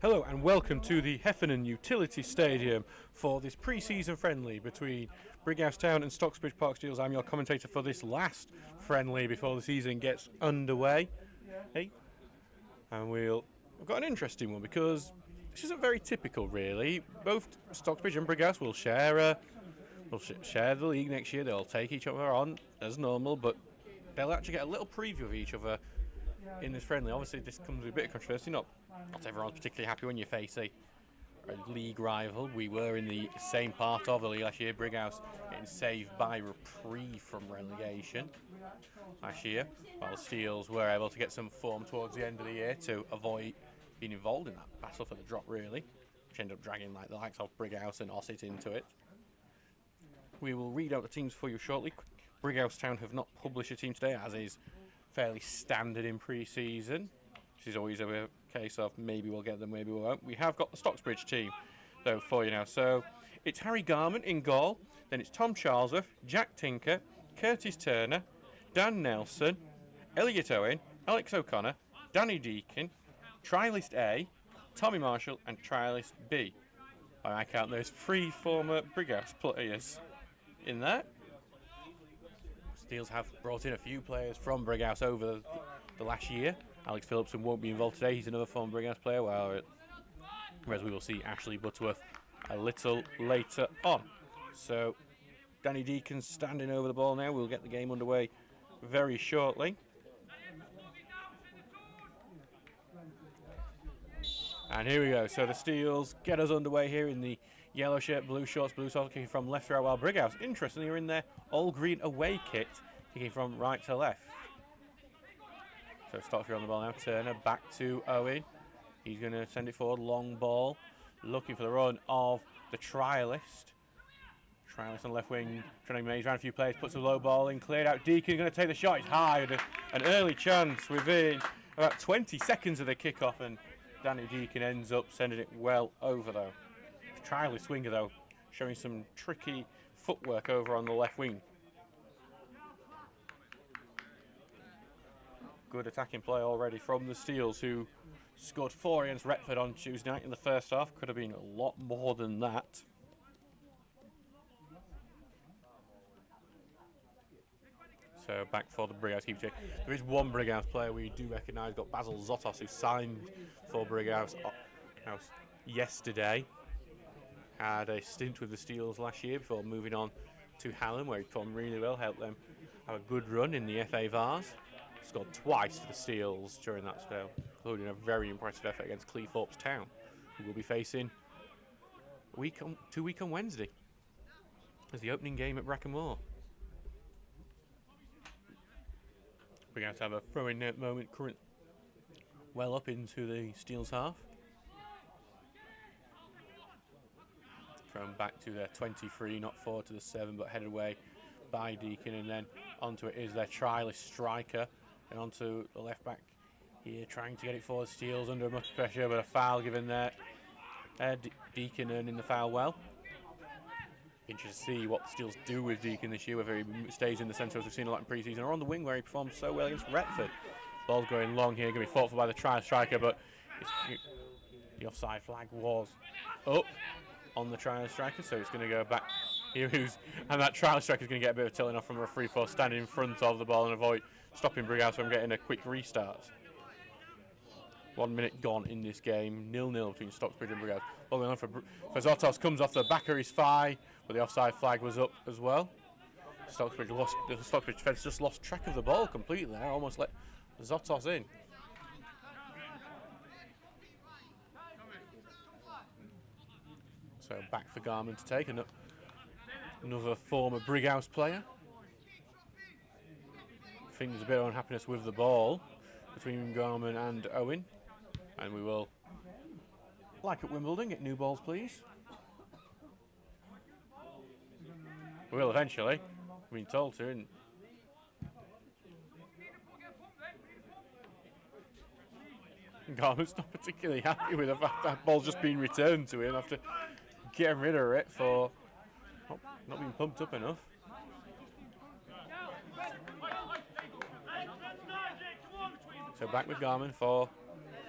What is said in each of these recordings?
Hello and welcome to the Heffernan Utility Stadium for this pre-season friendly between Brighouse Town and Stocksbridge Park Steels. I'm your commentator for this last friendly before the season gets underway. Hey, and we've got an interesting one because this isn't very typical really. Both Stocksbridge and Brighouse will share the league next year. They'll take each other on as normal, but they'll actually get a little preview of each other in this friendly. Obviously this comes with a bit of controversy. Not everyone's particularly happy when you face a league rival. We were in the same part of the league last year. Brighouse getting saved by reprieve from relegation last year, while Steels were able to get some form towards the end of the year to avoid being involved in that battle for the drop really, which ended up dragging like the likes of Brighouse and Ossett into it. We will read out the teams for you shortly. Brighouse Town have not published a team today, as is fairly standard in pre-season. This is always a case of maybe we'll get them, maybe we won't. We have got the Stocksbridge team though for you now. So it's Harry Garment in goal, then it's Tom Charlesworth, Jack Tinker, Curtis Turner, Dan Nelson, Elliot Owen, Alex O'Connor, Danny Deacon, Trilist A, Tommy Marshall and Trilist B. By my count, there's 3 former Brighouse players in there. Steels have brought in a few players from Brighouse over the last year. Alex Phillipson won't be involved today. He's another former Brighouse player, whereas we will see Ashley Butterworth a little later on. So Danny Deacon standing over the ball now. We'll get the game underway very shortly. And here we go. So the Steels get us underway here in the yellow shirt, blue shorts, blue socks, kicking from left to right, while Brighouse, interestingly, are in their all-green away kit, kicking from right to left. So Stocksbridge on the ball now. Turner back to Owen. He's going to send it forward, long ball, looking for the run of the trialist. Trialist on the left wing, trying to maze around a few players, puts a low ball in, cleared out. Deacon going to take the shot. It's high, an early chance within about 20 seconds of the kickoff, and Danny Deacon ends up sending it well over though. The trialist winger though, showing some tricky footwork over on the left wing. Good attacking play already from the Steels, who scored 4 against Retford on Tuesday night in the first half. Could have been a lot more than that. So back for the Brighouse keeper. There is one Brighouse player we do recognise, got Basil Zotos, who signed for Brighouse yesterday. Had a stint with the Steels last year before moving on to Hallam, where he performed really well, helped them have a good run in the FA Vars. Scored twice for the Steels during that spell, including a very impressive effort against Cleethorpes Town, who will be facing 2 weeks on Wednesday as the opening game at Brackenmore. We're going to have a throw-in moment current well up into the Steels half. Thrown back to their 23, not forward to the 7, but headed away by Deacon, and then onto it is their trialist striker, and onto the left back here, trying to get it forward. Steels under much pressure, but a foul given there. Deacon earning the foul well. Interested to see what the Steels do with Deacon this year, whether he stays in the centre as we've seen a lot in pre-season, or on the wing where he performed so well against Retford. Ball's going long here, going to be fought for by the trial striker, but the offside flag was up on the trial striker, so it's going to go back here. And that trial striker is going to get a bit of telling off from a referee for standing in front of the ball and avoid stopping Brighouse from getting a quick restart. 1 minute gone in this game, 0-0 between Stocksbridge and Brighouse. Ball going on for Zotos, comes off the back of his thigh, but the offside flag was up as well. The Stocksbridge defence just lost track of the ball completely there, almost let Zotos in. So back for Garment to take, another former Brighouse player. I think there's a bit of unhappiness with the ball between Garment and Owen. And we will, like at Wimbledon, get new balls please. We will eventually. We've been told to. And Garment's not particularly happy with the fact that ball's just been returned to him after getting rid of it for not being pumped up enough. So back with Garment for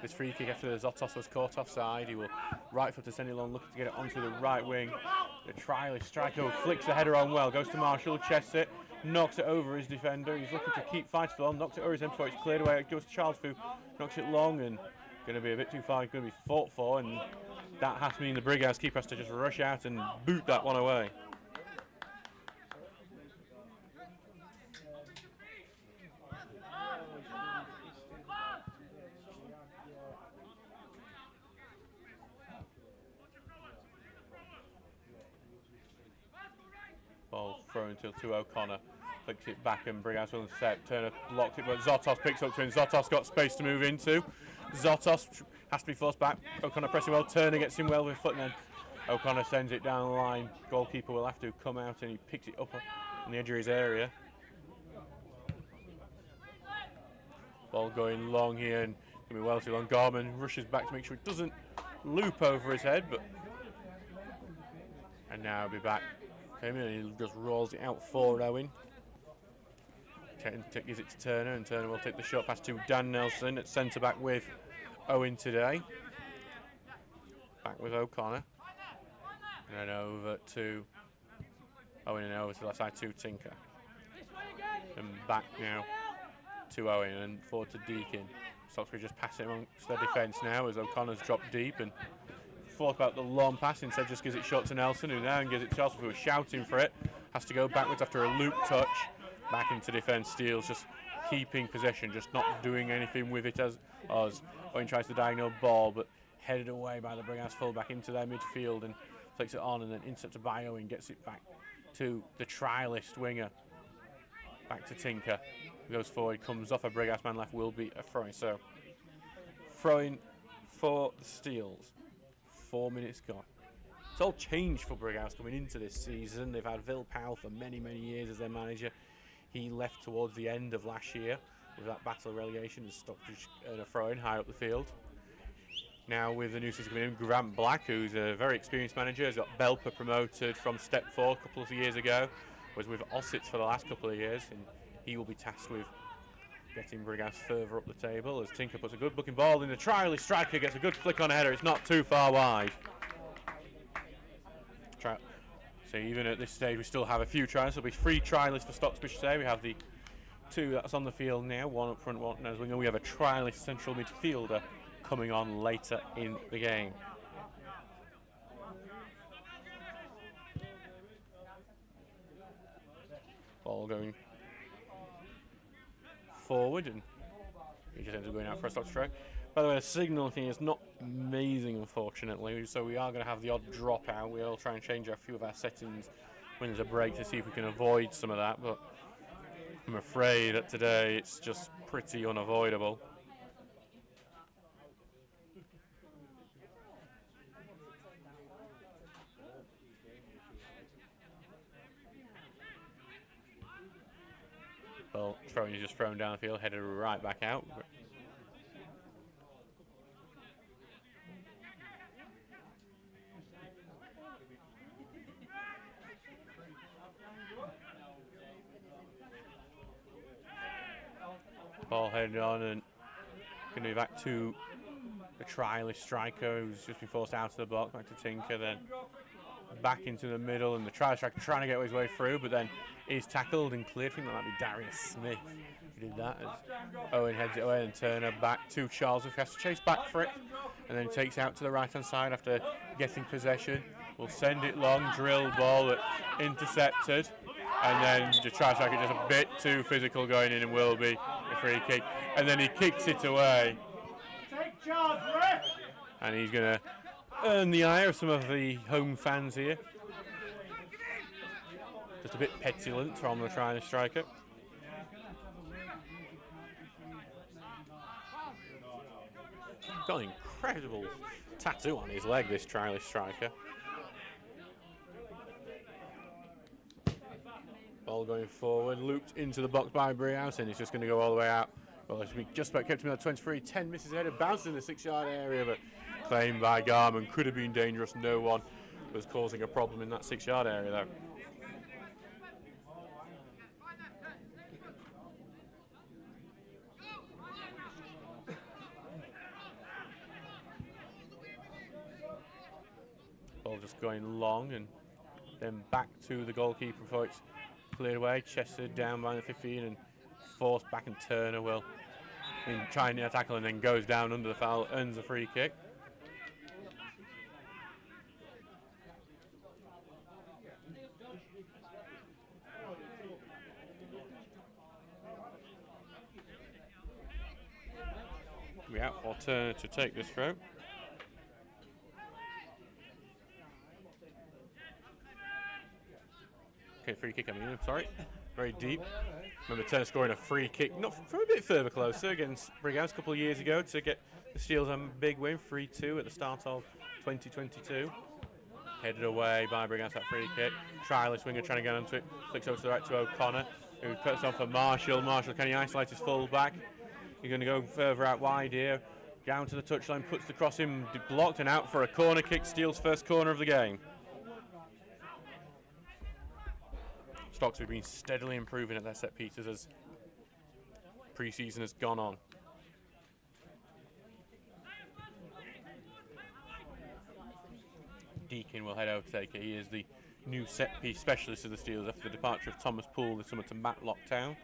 this free kick after the Zotos was caught offside. He will right foot to send it long, looking to get it onto the right wing. The trialist striker flicks the header on well, goes to Marshall, chests it, knocks it over his defender. He's looking to keep fighting for long, knocks it over his end before it's cleared away. It goes to Charles, who knocks it long and going to be a bit too far. It's going to be fought for, and that has to mean the Brighouse keeper has to just rush out and boot that one away. Ball thrown to O'Connor. Flicks it back and Brighouse will intercept. Turner blocks it, but Zotos picks up to him. Zotos got space to move into. Zotos has to be forced back. O'Connor pressing well. Turner gets him well with a foot, and then O'Connor sends it down the line. Goalkeeper will have to come out and he picks it up on the edge of his area. Ball going long here and going to be well too long. Garman rushes back to make sure it doesn't loop over his head, but and now he'll be back. Came in and he just rolls it out for Owen. Gives it to Turner, and Turner will take the shot pass to Dan Nelson at centre back with Owen today. Back with O'Connor. And then over to Owen and over to the left side to Tinker. And back now to Owen and forward to Deakin. Stocksbridge just passing amongst their defence now as O'Connor's dropped deep and thought about the long pass, instead just gives it short to Nelson, who now gives it to Charles, who was shouting for it. Has to go backwards after a loop touch. Back into defence, Steele's just keeping possession, just not doing anything with it as Owen tries the diagonal ball, but headed away by the Brighouse fullback into their midfield and flicks it on, and then intercepted by Owen, gets it back to the trialist winger. Back to Tinker, goes forward, comes off a Brighouse man left, will be a throw-in. So, throw-in for the Steels. 4 minutes gone. It's all changed for Brighouse coming into this season. They've had Phil Powell for many, many years as their manager. He left towards the end of last year with that battle of relegation and Stockbridge a throw-in high up the field. Now with the new season coming in, Grant Black, who's a very experienced manager, has got Belper promoted from Step 4 a couple of years ago, was with Ossett for the last couple of years, and he will be tasked with getting Brighouse further up the table as Tinker puts a good looking ball in. The trialist striker gets a good flick on a header. It's not too far wide. So even at this stage we still have a few trials. There'll be 3 trialists for Stocksbridge today. We have the 2 that's on the field now, one up front, one as winger. We have a trialist central midfielder coming on later in the game. Ball going forward, and he just ends up going out for a Stocksbridge strike. By the way, the signal thing is not amazing, unfortunately, so we are going to have the odd dropout. We'll try and change a few of our settings when there's a break to see if we can avoid some of that, but I'm afraid that today it's just pretty unavoidable. Well, throwing is just thrown down the field, headed right back out. Ball headed on and going to be back to the trialist striker who's just been forced out of the box, back to Tinker, then back into the middle, and the trialist striker trying to get his way through, but then is tackled and cleared. I think that might be Darius Smith who did that as Owen heads it away, and Turner back to Charles, who has to chase back for it, and then takes out to the right hand side after getting possession. Will send it long, drill ball but intercepted. And then the trial striker just a bit too physical going in and will be a free kick. And then he kicks it away. And he's going to earn the ire of some of the home fans here. Just a bit petulant from the trial striker. Got an incredible tattoo on his leg, this trialist striker. Ball going forward, looped into the box by Brighouse, and it's just going to go all the way out. Well, it's just about kept him at 23. 10 misses ahead, bounces in the 6-yard area, but claimed by Garman. Could have been dangerous. No one was causing a problem in that 6-yard area, though. going long and then back to the goalkeeper before it's cleared away. Chester down by the 15 and forced back, and Turner will try and tackle and then goes down under the foul, earns a free kick. We out for Turner to take this throw. Okay, free kick coming in, sorry. Very deep. Remember Turner scoring a free kick, not from a bit further closer against Brighouse a couple of years ago to get the Steels a big win, 3-2 at the start of 2022. Headed away by Brighouse, that free kick. Triless winger trying to get onto it. Flicks over to the right to O'Connor, who cuts on for Marshall. Marshall, can he isolate his full back? He's going to go further out wide here. Down to the touchline, puts the cross in, blocked and out for a corner kick. Steel's first corner of the game. Stocks have been steadily improving at their set pieces as pre-season has gone on. Deakin will head over to take it. He is the new set piece specialist of the Steelers after the departure of Thomas Poole this summer to Matlock Town.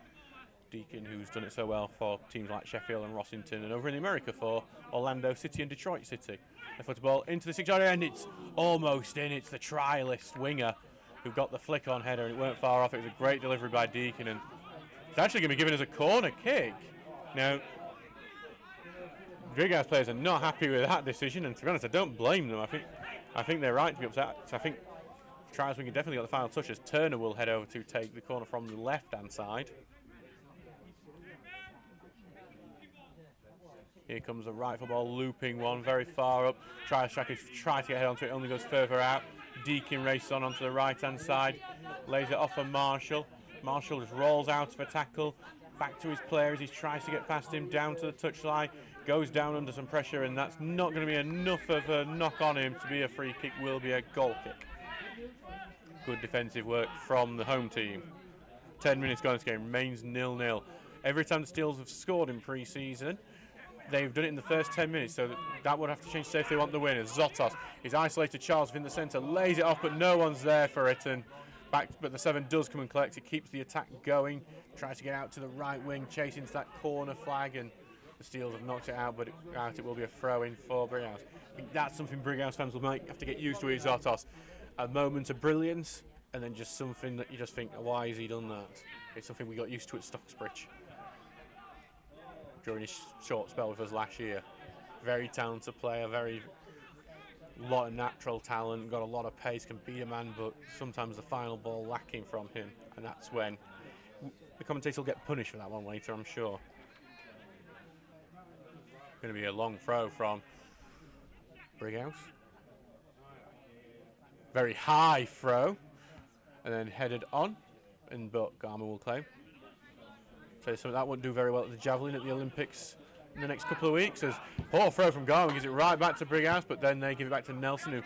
Deakin, who's done it so well for teams like Sheffield and Rossington, and over in America for Orlando City and Detroit City. The football into the 6-yard end, it's almost in. It's the trialist winger who got the flick on header, and it weren't far off. It was a great delivery by Deakin, and it's actually going to be given as a corner kick. Now, Brighouse players are not happy with that decision, and to be honest, I don't blame them. I think they're right to be upset. So I think Trials winger definitely got the final touch as Turner will head over to take the corner from the left-hand side. Here comes the right football, looping one, very far up. Striker tries to get head onto it, only goes further out. Deakin races on onto the right-hand side, lays it off for Marshall. Marshall just rolls out of a tackle, back to his player as he tries to get past him, down to the touchline, goes down under some pressure, and that's not going to be enough of a knock on him to be a free kick, will be a goal kick. Good defensive work from the home team. 10 minutes gone, this game remains 0-0. Every time the Steels have scored in pre-season, they've done it in the first 10 minutes, so that would have to change if they want the win. As Zotos is isolated, Charles in the centre, lays it off, but no one's there for it, and back. But the 7 does come and collect. It keeps the attack going. Tries to get out to the right wing, chasing to that corner flag, and the Steels have knocked it out. But it will be a throw-in for Brighouse. I think that's something Brighouse fans will have to get used to. With Zotos, a moment of brilliance, and then just something that you just think, why has he done that? It's something we got used to at Stocksbridge during his short spell with us last year. Very talented player, lot of natural talent, got a lot of pace, can beat a man, but sometimes the final ball lacking from him, and that's when the commentator will get punished for that one later, I'm sure. Going to be a long throw from Brighouse. Very high throw, and then headed on, but Garman will claim. So that won't do very well at the javelin at the Olympics in the next couple of weeks. As poor throw from Garman gives it right back to Brighouse, but then they give it back to Nelson, who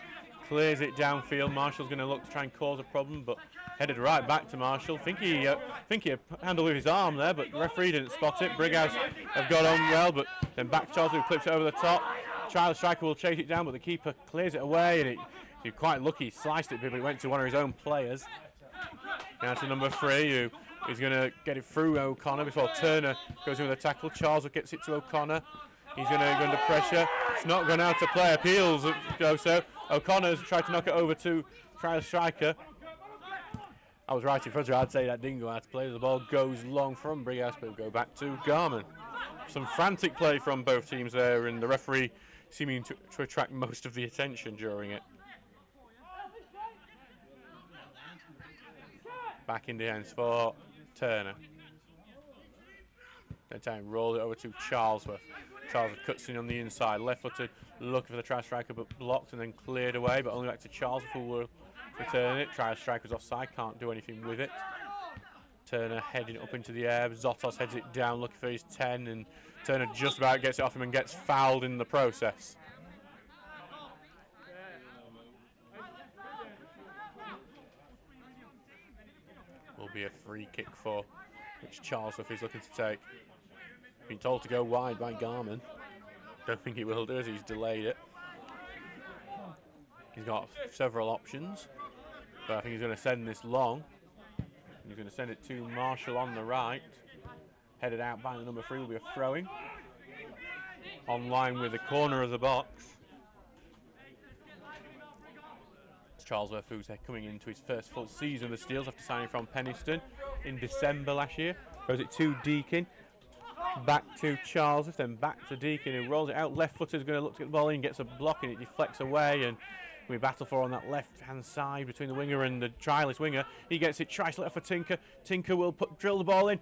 clears it downfield. Marshall's going to look to try and cause a problem, but headed right back to Marshall. Think he handled with his arm there, but the referee didn't spot it. Brighouse have got on well, but then back to Charles, who clips it over the top. Child striker will chase it down, but the keeper clears it away, and he's quite lucky. He sliced it, but it went to one of his own players. Now to number 3, who is going to get it through O'Connor before Turner goes in with a tackle. Charles gets it to O'Connor. He's going to go under pressure. It's not gone out to play. Appeals go so. O'Connor's tried to knock it over to trial striker. I was right in front of you. I'd say that didn't go out to play. The ball goes long from Brighouse, but will go back to Garman. Some frantic play from both teams there, and the referee seeming to attract most of the attention during it. Back in the hands for Turner. Then time rolls it over to Charlesworth. Charlesworth cuts in on the inside, left-footed, looking for the try striker, but blocked and then cleared away. But only back to Charlesworth, who will return it. Try striker's offside, can't do anything with it. Turner heading up into the air. Zotos heads it down, looking for his 10, and Turner just about gets it off him and gets fouled in the process. Will be a free kick for which Charlesworth is looking to take. Been told to go wide by Garman. Don't think he will do as he's delayed it. He's got several options, but I think he's going to send this long. He's going to send it to Marshall on the right. Headed out by the number 3 will be a throw-in. On line with the corner of the box. It's Charlesworth who's coming into his first full season of the Steels after signing from Penistone in December last year. Throws it to Deakin. Back to Charlesworth, then back to Deakin, who rolls it out. Left footer is going to look to get the ball in, gets a block and it deflects away, and we battle for on that left-hand side between the winger and the trialist winger. He gets it, tries to let off for Tinker. Tinker will drill the ball in.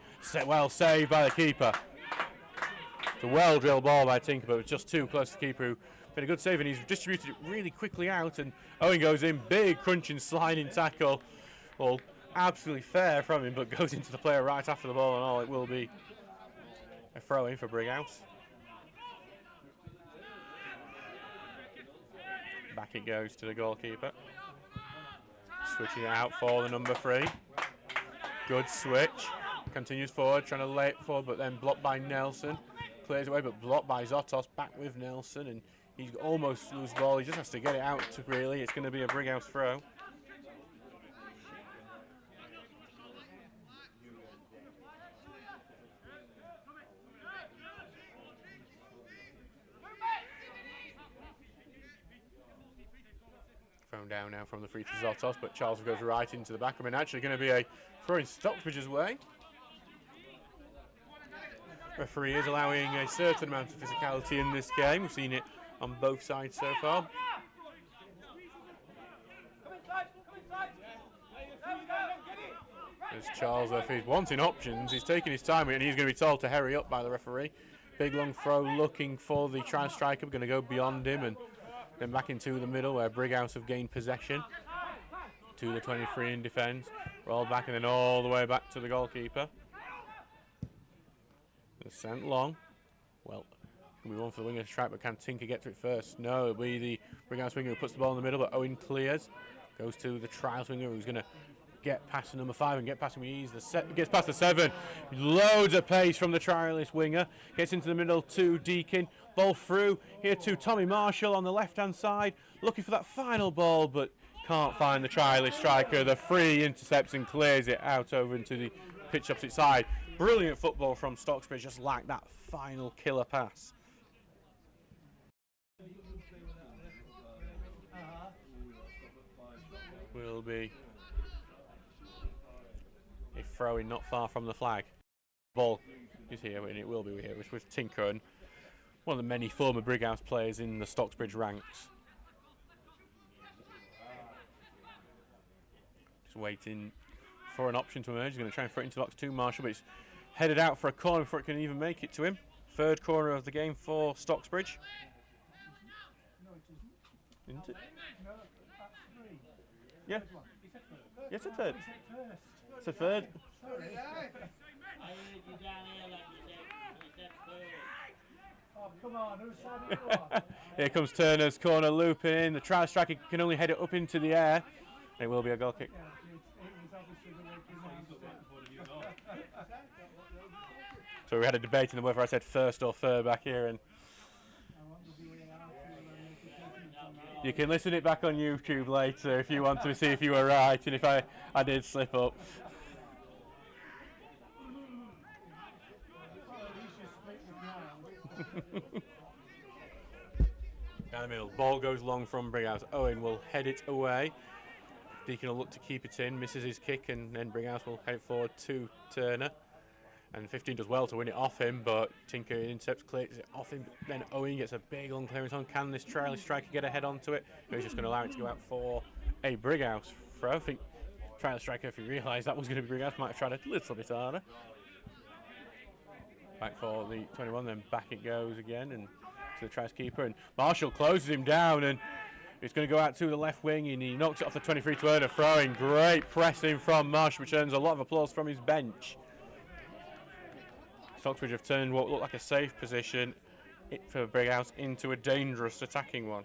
Well saved by the keeper. It's a well-drilled ball by Tinker, but it was just too close to the keeper, who made a good save, and he's distributed it really quickly out, and Owen goes in, big crunching sliding tackle. Well, absolutely fair from him, but goes into the player right after the ball, and all it will be a throw-in for Brighouse. Back it goes to the goalkeeper. Switching it out for the number 3. Good switch. Continues forward, trying to lay it forward, but then blocked by Nelson. Clears away, but blocked by Zotos. Back with Nelson, and he's almost loose ball. He just has to get it out, really. It's going to be a Brighouse throw. Thrown down now from the free to Zotos, but Charles goes right into the back of him, and actually going to be a throw in Stocksbridge's way. Referee is allowing a certain amount of physicality in this game. We've seen it on both sides so far. As Charles, if he's wanting options, he's taking his time, and he's going to be told to hurry up by the referee. Big long throw looking for the trial striker, going to go beyond him, and then back into the middle where Brighouse have gained possession. To the 23 in defence. Roll back and then all the way back to the goalkeeper. It's sent long. Well, we want for the winger to strike, but can Tinker get to it first? No, it'll be the Brighouse winger who puts the ball in the middle, but Owen clears. Goes to the trials winger who's going to get past the number 5 and get past him with ease. Gets past the 7. Loads of pace from the trialist winger. Gets into the middle to Deakin. Ball through here to Tommy Marshall on the left-hand side. Looking for that final ball, but can't find the trialist striker. The free intercepts and clears it out over into the pitch opposite side. Brilliant football from Stocksbridge, just like that final killer pass. Will be a throw-in not far from the flag. Ball is here, and it will be here. It's with Tinker, and one of the many former Brighouse players in the Stocksbridge ranks. Just waiting for an option to emerge. He's going to try and throw it into the box to Marshall, but it's headed out for a corner before it can even make it to him. Third corner of the game for Stocksbridge. Isn't it? Yeah. Yes, it's a third. It's a third. Oh, come on, whose side are you on? Here comes Turner's corner loop in. The trial striker can only head it up into the air. It will be a goal kick. So we had a debate in whether I said first or third back here, and you can listen it back on YouTube later if you want to see if you were right and if I did slip up. Down the middle, ball goes long from Brighouse. Owen will head it away. Deakin will look to keep it in, misses his kick, and then Brighouse will head it forward to Turner. And 15 does well to win it off him, but Tinker intercepts, clears it off him. Then Owen gets a big long clearance on. Can this trial striker get a head onto it? He's just going to allow it to go out for a Brighouse throw. I think trial striker, if he realised that was going to be Brighouse, might have tried a little bit harder. Back for the 21, then back it goes again, and to the tries keeper, and Marshall closes him down, and it's going to go out to the left wing, and he knocks it off the 23 to earn a throw-in. Great pressing from Marshall, which earns a lot of applause from his bench. Stocksbridge have turned what looked like a safe position for Brighouse into a dangerous attacking one.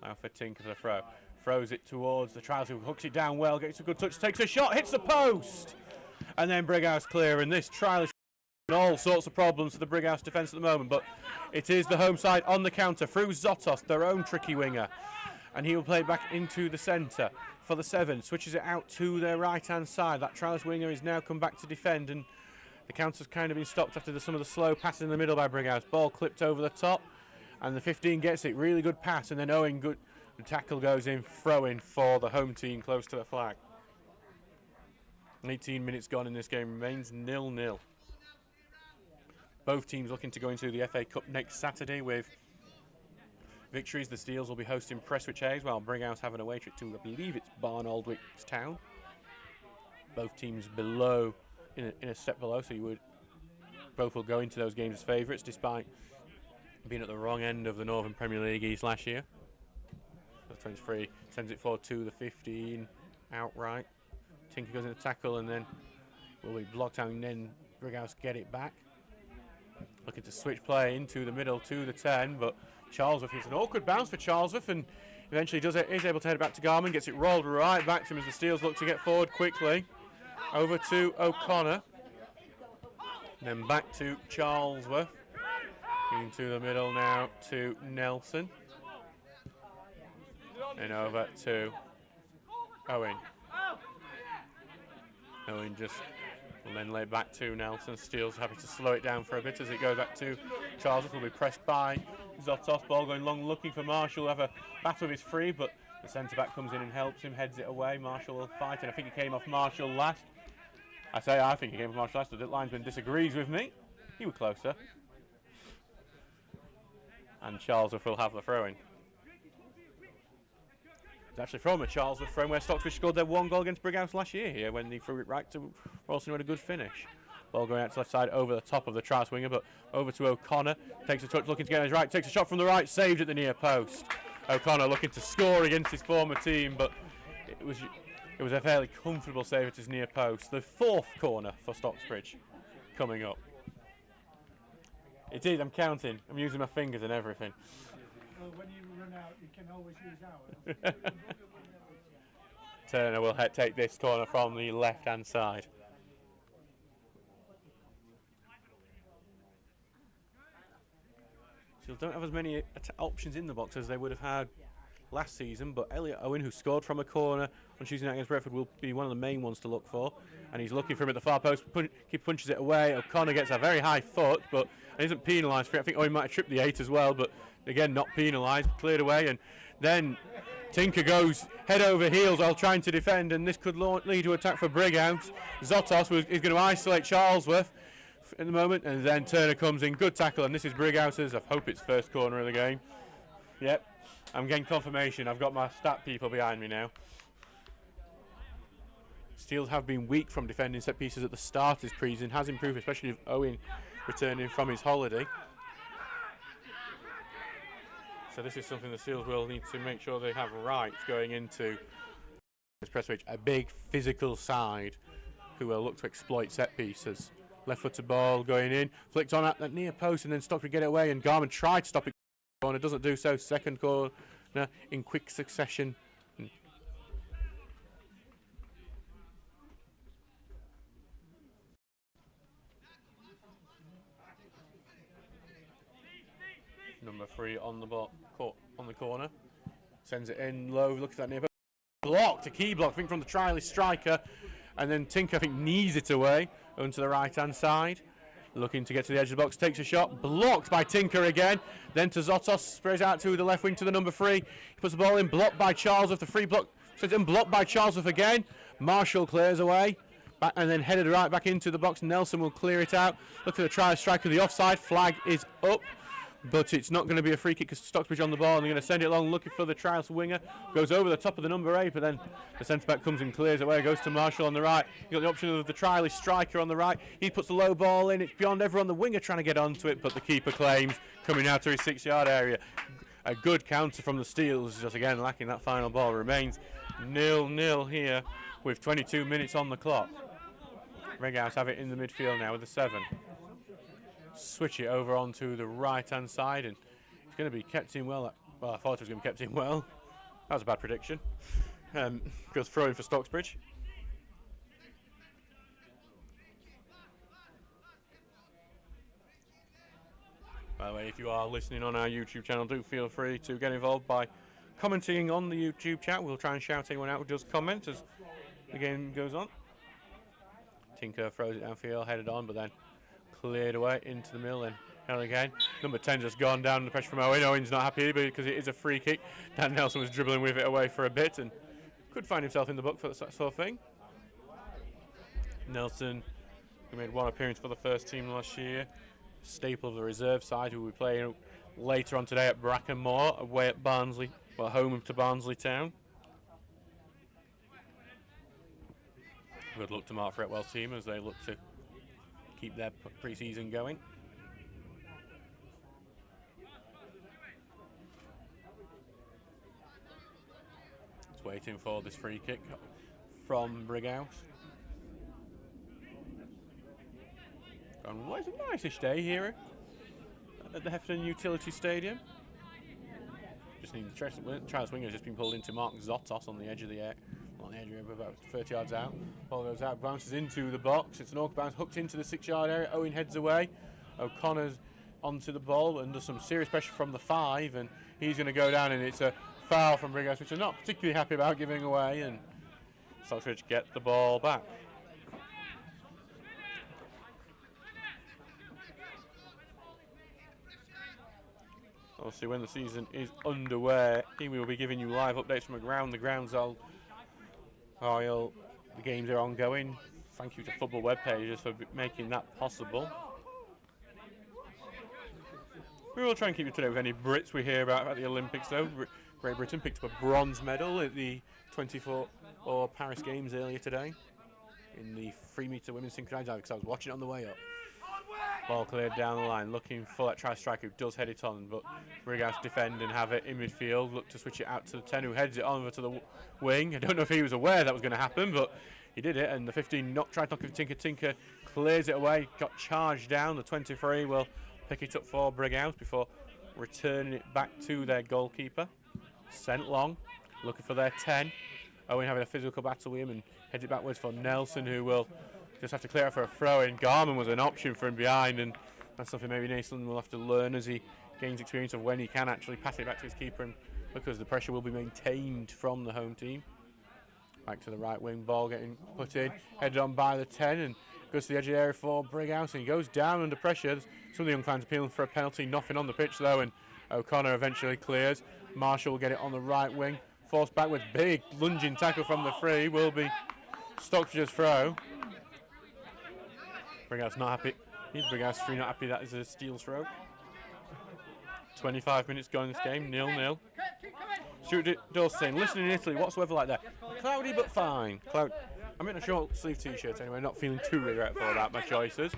Now for Tinker for the throw. Throws it towards the trials, who hooks it down well, gets a good touch, takes a shot, hits the post! And then Brighouse clear, and this trial is all sorts of problems for the Brighouse defence at the moment, but it is the home side on the counter through Zotos, their own tricky winger, and he will play it back into the centre for the 7, switches it out to their right hand side. That Trials winger is now come back to defend, and the counter's kind of been stopped after some of the slow passes in the middle by Brighouse. Ball clipped over the top, and the 15 gets it, really good pass, and then Owen, good, the tackle goes in, throw-in for the home team close to the flag. 18 minutes gone in this game, remains 0-0. Both teams looking to go into the FA Cup next Saturday with victories. The Steels will be hosting Prestwich Hayes, while Brighouse have an away trip to, I believe it's Barnaldwick's Town. Both teams below, in a step below, so both will go into those games as favourites, despite being at the wrong end of the Northern Premier League East last year. The 23 sends it forward to the 15 outright. Tinker goes in the tackle and then will be blocked out, and then Brighouse get it back. Looking to switch play into the middle to the 10, but Charlesworth, it's an awkward bounce for Charlesworth, and eventually is able to head it back to Garman, gets it rolled right back to him as the Steels look to get forward quickly. Over to O'Connor, then back to Charlesworth, into the middle now to Nelson, and over to Owen. Owen just will then lay it back to Nelson. Steele's happy to slow it down for a bit as it goes back to Charles. Will be pressed by Zotos. Ball going long, looking for Marshall. Will have a battle with his free, but the centre back comes in and helps him, heads it away. Marshall will fight, and I think he came off Marshall last. I think he came off Marshall last. The linesman disagrees with me. He was closer. And Charlesworth will have the throw-in. It's actually from a Charlesworth throw where Stocksbridge scored their 1 goal against Brighouse last year here when they threw it right to Ralston, who had a good finish. Ball going out to left side over the top of the Trials winger, but over to O'Connor. Takes a touch, looking to get on his right, takes a shot from the right, saved at the near post. O'Connor looking to score against his former team, but it was a fairly comfortable save at his near post. The 4th corner for Stocksbridge coming up. It is, I'm counting. I'm using my fingers and everything. Well, when you run out, you can always use ours. Turner will take this corner from the left-hand side. So don't have as many options in the box as they would have had last season, but Elliot Owen, who scored from a corner on Tuesday night against Bradford, will be one of the main ones to look for. And he's looking for him at the far post. He punches it away. O'Connor gets a very high foot, but isn't penalised for it. I think Owen might have tripped the 8 as well, but again, not penalised, cleared away. And then Tinker goes head over heels while trying to defend, and this could lead to attack for Brighouse. Zotos is going to isolate Charlesworth in the moment, and then Turner comes in. Good tackle, and this is Brighouse's. I hope it's first corner of the game. Yep, I'm getting confirmation. I've got my stat people behind me now. Steels have been weak from defending set pieces at the start of this pre-season. Has improved, especially with Owen returning from his holiday. So this is something the Steels will need to make sure they have right going into this Prestwich. A big physical side who will look to exploit set pieces. Left-footed ball going in, flicked on at that near post, and then Stockbridge get it away, and Garman tried to stop it. Corner doesn't do so. Second corner in quick succession. Number 3 on the corner, sends it in low. Look at that near post. Blocked, a key block, I think from the trialist striker, and then Tinker, I think, knees it away onto the right-hand side. Looking to get to the edge of the box, takes a shot, blocked by Tinker again. Then to Zotos, sprays out to the left wing to the number 3. He puts the ball in, blocked by Charlesworth. The free block, sends it in, blocked by Charlesworth again. Marshall clears away, back, and then headed right back into the box. Nelson will clear it out. Look at the trial striker, the offside flag is up, but it's not going to be a free kick because Stocksbridge on the ball, and they're going to send it along looking for the trials winger. Goes over the top of the number 8, but then the centre back comes and clears away. Goes to Marshall on the right. You've got the option of the trialist striker on the right. He puts the low ball in. It's beyond everyone. The winger trying to get onto it, but the keeper claims coming out to his 6-yard area. A good counter from the Steels, just again lacking that final ball. Remains 0-0 here with 22 minutes on the clock. Brighouse have it in the midfield now with the 7. Switch it over onto the right-hand side, and it's going to be kept in well. Well, I thought it was going to be kept in well. That was a bad prediction. Goes throw in for Stocksbridge. way, if you are listening on our YouTube channel, do feel free to get involved by commenting on the YouTube chat. We'll try and shout anyone out who does comment as the game goes on. Tinker throws it downfield, headed on, but then cleared away into the middle and held again. Number 10 just gone down under pressure from Owen. Owen's not happy because it is a free kick. Dan Nelson was dribbling with it away for a bit and could find himself in the book for that sort of thing. Nelson, who made one appearance for the first team last year, staple of the reserve side, who will be playing later on today at Brackenmore, away at Barnsley, well, home to Barnsley Town. Good luck to Mark Fretwell's team as they look to keep their pre-season going. It's waiting for this free kick from Brighouse. Well, it's a nice-ish day here at the Heffernan Utility Stadium. Just need the Charles Winger has just been pulled into Mark Zotos on the edge of the air. On the edge of about 30 yards out. Ball goes out, bounces into the box. It's an awkward bounce, hooked into the 6-yard area. Owen heads away. O'Connor's onto the ball under some serious pressure from the 5, and he's going to go down, and it's a foul from Brighouse, which I'm not particularly happy about giving away, and Stocksbridge get the ball back. Obviously, when the season is underway, we will be giving you live updates from the ground. The grounds are the games are ongoing. Thank you to football web pages for making that possible. We will try and keep you today with any Brits we hear about at the Olympics, though. Great Britain picked up a bronze medal at the 24 Paris Games earlier today in the 3-metre women's synchronised dive, because I was watching it on the way up. Ball cleared down the line, looking for that try striker who does head it on, but Brighouse defend and have it in midfield. Look to switch it out to the 10 who heads it over to the wing. I don't know if he was aware that was going to happen, but he did it, and the 15 tried to knock it to Tinker. Tinker clears it away, got charged down. The 23 will pick it up for Brighouse before returning it back to their goalkeeper. Sent long, looking for their 10. Owen having a physical battle with him and heads it backwards for Nelson, who will just have to clear out for a throw in. Garman was an option for him behind, and that's something maybe Nathan will have to learn as he gains experience of when he can actually pass it back to his keeper, and because the pressure will be maintained from the home team. Back to the right wing, ball getting put in, headed on by the 10, and goes to the edge of the area for Brighouse, and he goes down under pressure. Some of the young fans appealing for a penalty, nothing on the pitch though, and O'Connor eventually clears. Marshall will get it on the right wing, forced backwards, big lunging tackle from the free, will be Stocksbridge's throw. Brighouse not happy. Brighouse 3 not happy. That is a steal throw. 25 minutes gone in this game, 0-0. Stuart Dawes saying, listening in Italy, what's the weather like there? Cloudy but fine. I'm in a short sleeve t-shirt anyway, not feeling too regretful about my choices.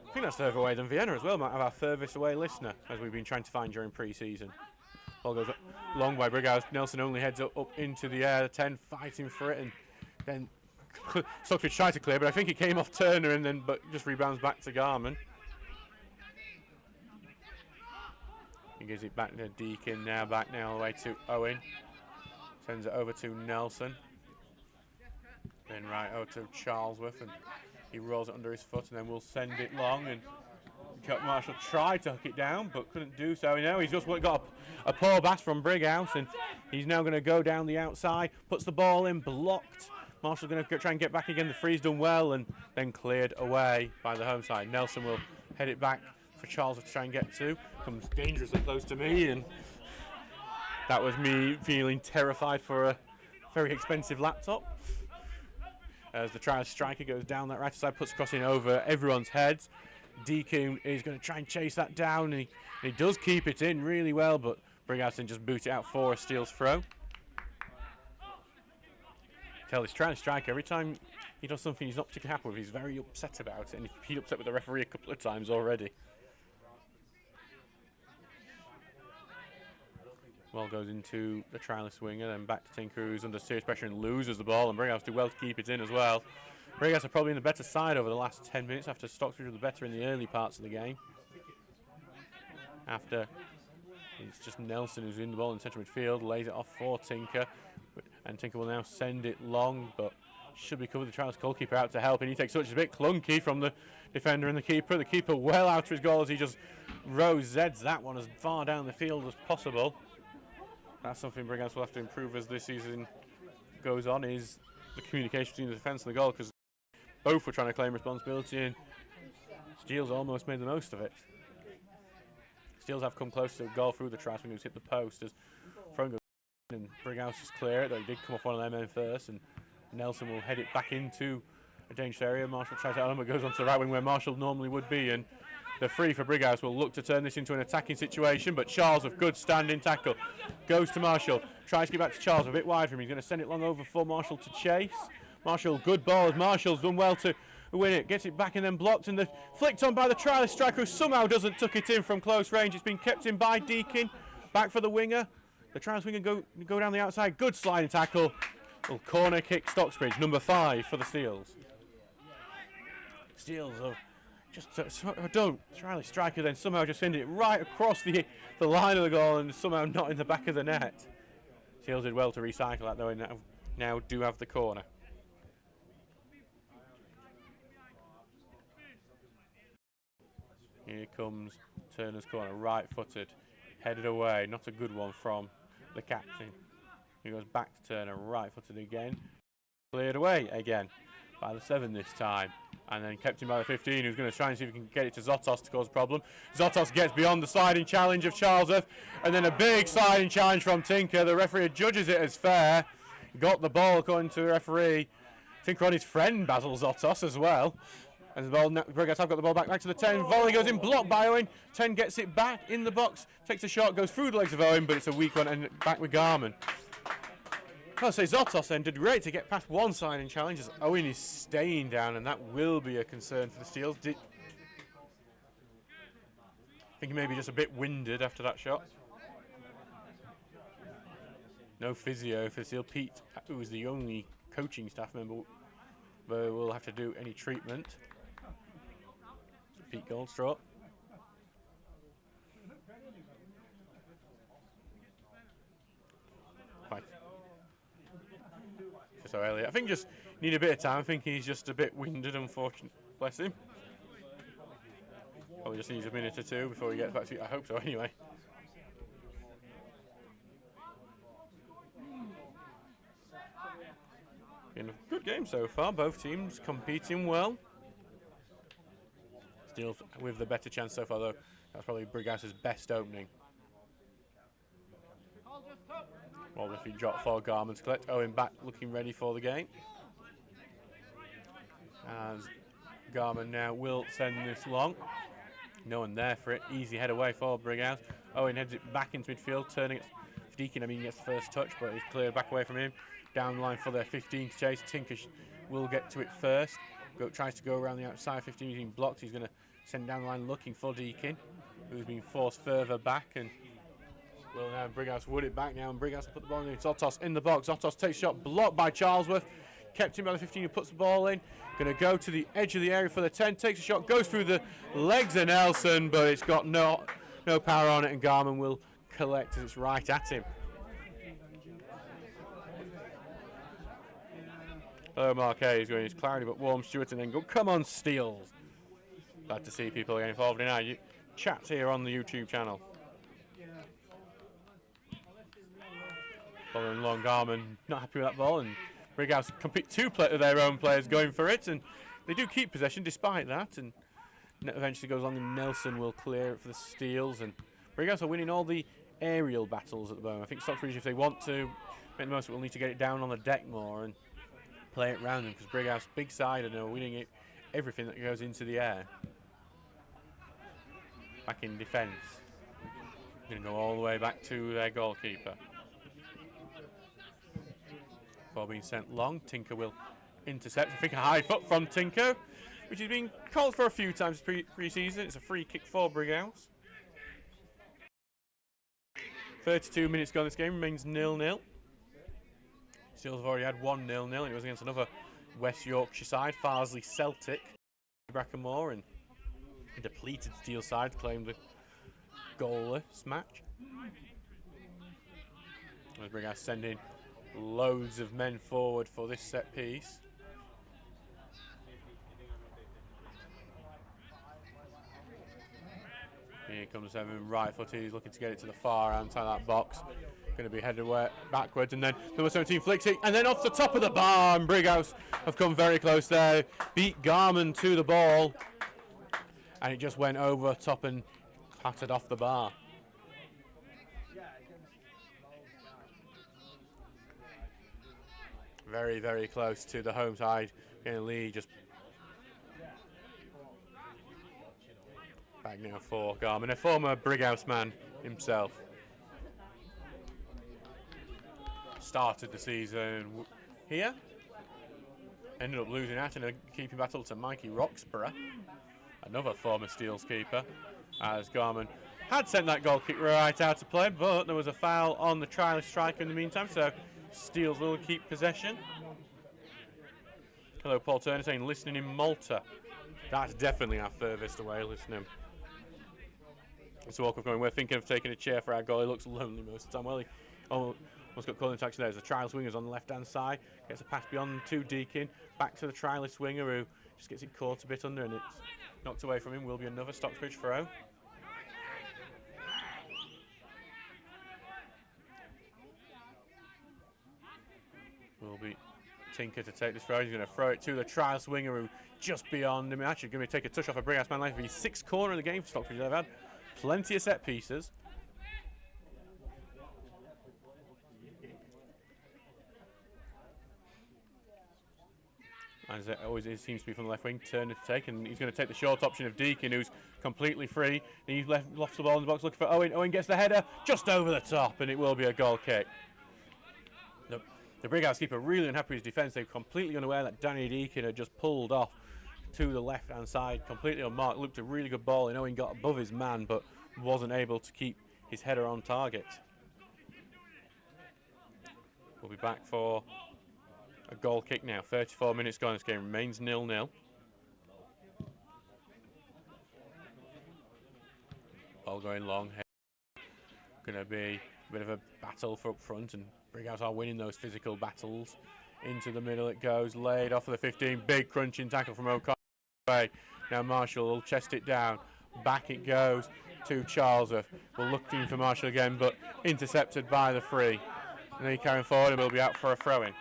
I think that's further away than Vienna as well. Might have our furthest away listener, as we've been trying to find during pre-season. Ball goes up long by Brighouse. Nelson only heads up into the air. The 10 fighting for it, and then Stocksbridge tried to clear, but I think it came off Turner and then but just rebounds back to Garman. He gives it back to Deakin now, back now all the way to Owen. Sends it over to Nelson. Then right over to Charlesworth, and he rolls it under his foot, and then we'll send it long, and Marshall tried to hook it down but couldn't do so. Now he's just got a poor pass from Brighouse, and he's now going to go down the outside, puts the ball in, blocked. Marshall's going to try and get back again. The free's done well and then cleared away by the home side. Nelson will head it back for Charles to try and get to. Comes dangerously close to me, and that was me feeling terrified for a very expensive laptop. As the try striker goes down that right side, puts crossing over everyone's heads. Deacon is going to try and chase that down, and he does keep it in really well, but Brighouse then just boot it out for a steals throw. Tell this trying striker, every time he does something he's not particularly happy with, he's very upset about it, and he's upset with the referee a couple of times already. Ball goes into the trialist winger, then back to Tinker, who's under serious pressure and loses the ball, and Brighouse do well to keep it in as well. Brighouse are probably in the better side over the last 10 minutes after Stocksbridge were the better in the early parts of the game. After it's just Nelson who's in the ball in central midfield, lays it off for Tinker, and Tinker will now send it long, but should be covered. The Trials goalkeeper out to help, and he takes such a bit clunky from the defender and the keeper. The keeper well out of his goal as he just rose-zeds that one as far down the field as possible. That's something Brighouse will have to improve as this season goes on, is the communication between the defence and the goal, because both were trying to claim responsibility and Steels almost made the most of it. Steels have come close to a goal through the Trials who's hit the post as Front goes and Brighouse is clear it, though he did come off one of their men first, and Nelson will head it back into a dangerous area. Marshall tries to element, goes onto the right wing where Marshall normally would be, and the free for Brighouse will look to turn this into an attacking situation, but Charles with good standing tackle goes to Marshall, tries to get back to Charles a bit wide for him. He's going to send it long over for Marshall to chase. Marshall, good ball as Marshall's done well to win it, gets it back and then blocked, and flicked on by the Trialist striker who somehow doesn't tuck it in from close range. It's been kept in by Deakin, back for the winger. The Trialist winger go down the outside, good sliding tackle. Little corner kick, Stocksbridge, number 5 for the Steels. Steels have just don't. Trialist striker then somehow just send it right across the line of the goal and somehow not in the back of the net. Steels did well to recycle that though, and now do have the corner. Here comes Turner's corner, right-footed, headed away. Not a good one from the captain. He goes back to Turner, right-footed again. Cleared away again by the 7 this time. And then kept in by the 15, who's going to try and see if he can get it to Zotos to cause a problem. Zotos gets beyond the sliding challenge of Charlesworth. And then a big sliding challenge from Tinker. The referee judges it as fair. Got the ball according to the referee. Tinker on his friend Basil Zotos as well. And the ball, Brighouse have got the ball back to the 10. Volley goes in, blocked by Owen. 10 gets it back in the box, takes a shot, goes through the legs of Owen, but it's a weak one, and back with Garman. I'll say Zotos then did great to get past one sliding challenge as Owen is staying down, and that will be a concern for the Steels. I think he may be just a bit winded after that shot. No physio for Steel. Pete, who is the only coaching staff member, will have to do any treatment. Pete Goldstraw. Right. So Elliot, I think just need a bit of time. I think he's just a bit winded, unfortunately. Bless him. Probably just needs a minute or two before he gets back to it. I hope so anyway. Been a good game so far, both teams competing well. Steels with the better chance so far though. That's probably Brighouse's best opening. Well, if he dropped for Garman to collect. Owen back looking ready for the game. As Garman now will send this long. No one there for it. Easy head away for Brighouse. Owen heads it back into midfield, turning it. Deakin, I mean, gets the first touch, but he's cleared back away from him. Down the line for their 15 to chase. Tinker will get to it first. Tries to go around the outside. 15 being blocked. He's going to send down the line looking for Deakin, who's been forced further back. And will now Brighouse wood it back now. And Brighouse will put the ball in. Zotos in the box. Zotos takes a shot, blocked by Charlesworth. Kept in by the 15 who puts the ball in. Going to go to the edge of the area for the 10. Takes a shot, goes through the legs of Nelson, but it's got no power on it. And Garman will collect as it's right at him. Hello, Marquet is going his clarity but warm Stewart and then go, come on, Steels. Glad to see people getting involved in our chat here on the YouTube channel. Following long Garman, not happy with that ball, and Brighouse compete 2 of their own players going for it, and they do keep possession despite that, and eventually goes on and Nelson will clear it for the Steels, and Brighouse are winning all the aerial battles at the moment. I think Stocksbridge, if they want to make the most of it, will need to get it down on the deck more and play it round them, because Brighouse, big side, and they're winning it, everything that goes into the air. Back in defence. Going to go all the way back to their goalkeeper. Ball being sent long. Tinker will intercept. I think a high foot from Tinker, which has been called for a few times pre-season. It's a free kick for Brighouse. 32 minutes gone. This game remains 0-0. Steels have already had 1-0-0. It was against another West Yorkshire side, Farsley Celtic. Brackenmore, and a depleted Steel side claimed the goalless match. As Brighouse sending loads of men forward for this set piece. here comes Evan, right footed. He's looking to get it to the far outside that box. Going to be headed away backwards, and then number 17 flicks it, and then off the top of the bar. And Brighouse have come very close there. Beat Garman to the ball, and it just went over top and pattered off the bar. Very, very close to the home side. Getting Lee just back now for Garman, a former Brighouse man himself. Started the season here, ended up losing out in a keeping battle to Mikey Roxburgh, another former Steels keeper, as Garman had sent that goal kick right out of play, but there was a foul on the trialist striker in the meantime, so Steels will keep possession. Hello, Paul Turner saying listening in Malta. That's definitely our furthest away listening. So Walker going, we're thinking of taking a chair for our goal. He looks lonely most of the time. Well, he almost got caught in action there. There's the trialist wingers on the left-hand side. Gets a pass beyond to Deakin. Back to the trialist winger who just gets it caught a bit under, and it's knocked away from him. Will be another Stocksbridge throw. Will be Tinker to take this throw. He's going to throw it to the trialist winger who just beyond him. Actually going to take a touch off a Brighouse man life. He's sixth corner in the game for Stocksbridge. They've had plenty of set pieces. As it always is, seems to be from the left wing. Turner to take, and he's going to take the short option of Deakin, who's completely free. And he lofts the ball in the box looking for Owen. Owen gets the header just over the top, and it will be a goal kick. The Brighouse keeper really unhappy with his defence. They're completely unaware that Danny Deakin had just pulled off to the left-hand side, completely unmarked. Looked a really good ball, and Owen got above his man, but wasn't able to keep his header on target. We'll be back for a goal kick now. 34 minutes gone. This game remains 0-0. Ball going long. Going to be a bit of a battle for up front, and Brighouse are winning those physical battles. Into the middle it goes, laid off of the 15. Big crunching tackle from O'Connor. Now Marshall will chest it down. Back it goes to Charlesworth. We're looking for Marshall again, but intercepted by the free. And then he carrying forward and will be out for a throw-in.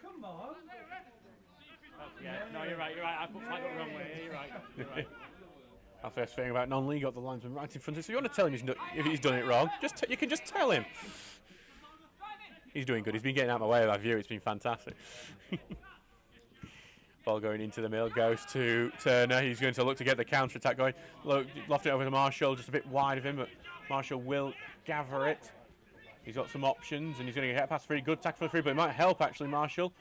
Come on. Yeah, no, you're right. I put flag up the wrong way. You're right. Our first thing about non-league, got the linesman right in front of him. So you want to tell him if he's done it wrong, you can just tell him. He's doing good. He's been getting out of my way of our view. It's been fantastic. Ball going into the middle, goes to Turner. He's going to look to get the counter-attack going. Loft it over to Marshall, just a bit wide of him, but Marshall will gather it. He's got some options, and he's going to get past free. Good tackle for the free, but it might help, actually, Marshall.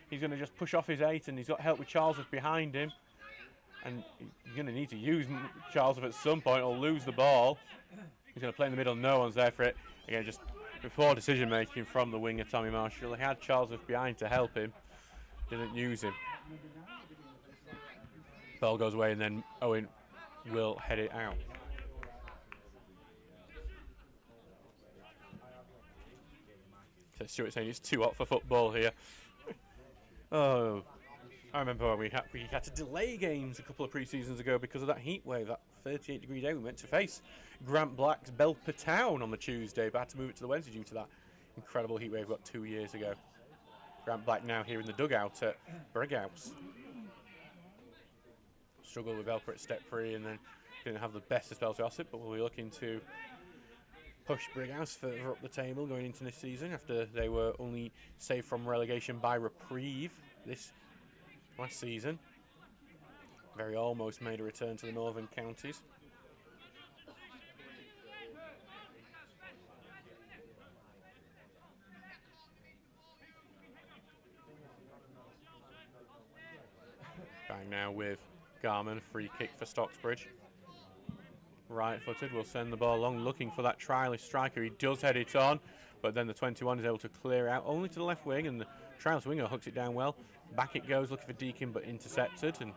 He's going to just push off his 8, and he's got help with Charlesworth behind him. And he's going to need to use Charlesworth at some point or lose the ball. He's going to play in the middle. No one's there for it. Again, just poor decision-making from the winger, Tommy Marshall. He had Charlesworth behind to help him. Didn't use him. Ball goes away, and then Owen will head it out. So Stuart saying it's too hot for football here. Oh, I remember when we had to delay games a couple of pre-seasons ago because of that heat wave, that 38-degree day we meant to face Grant Black's Belper Town on the Tuesday, but had to move it to the Wednesday due to that incredible heat wave we got 2 years ago. Grant Black now here in the dugout at Brighouse. Struggled with Belper at step 3 and then didn't have the best of spells to Ossip, but we'll be looking to push Brighouse further up the table going into this season after they were only saved from relegation by reprieve this last season. Very almost made a return to the northern counties. Back now with Garman, free kick for Stocksbridge. Right-footed, will send the ball along, looking for that trialist striker. He does head it on, but then the 21 is able to clear out only to the left wing, and the trialist winger hooks it down well. Back it goes, looking for Deakin, but intercepted, and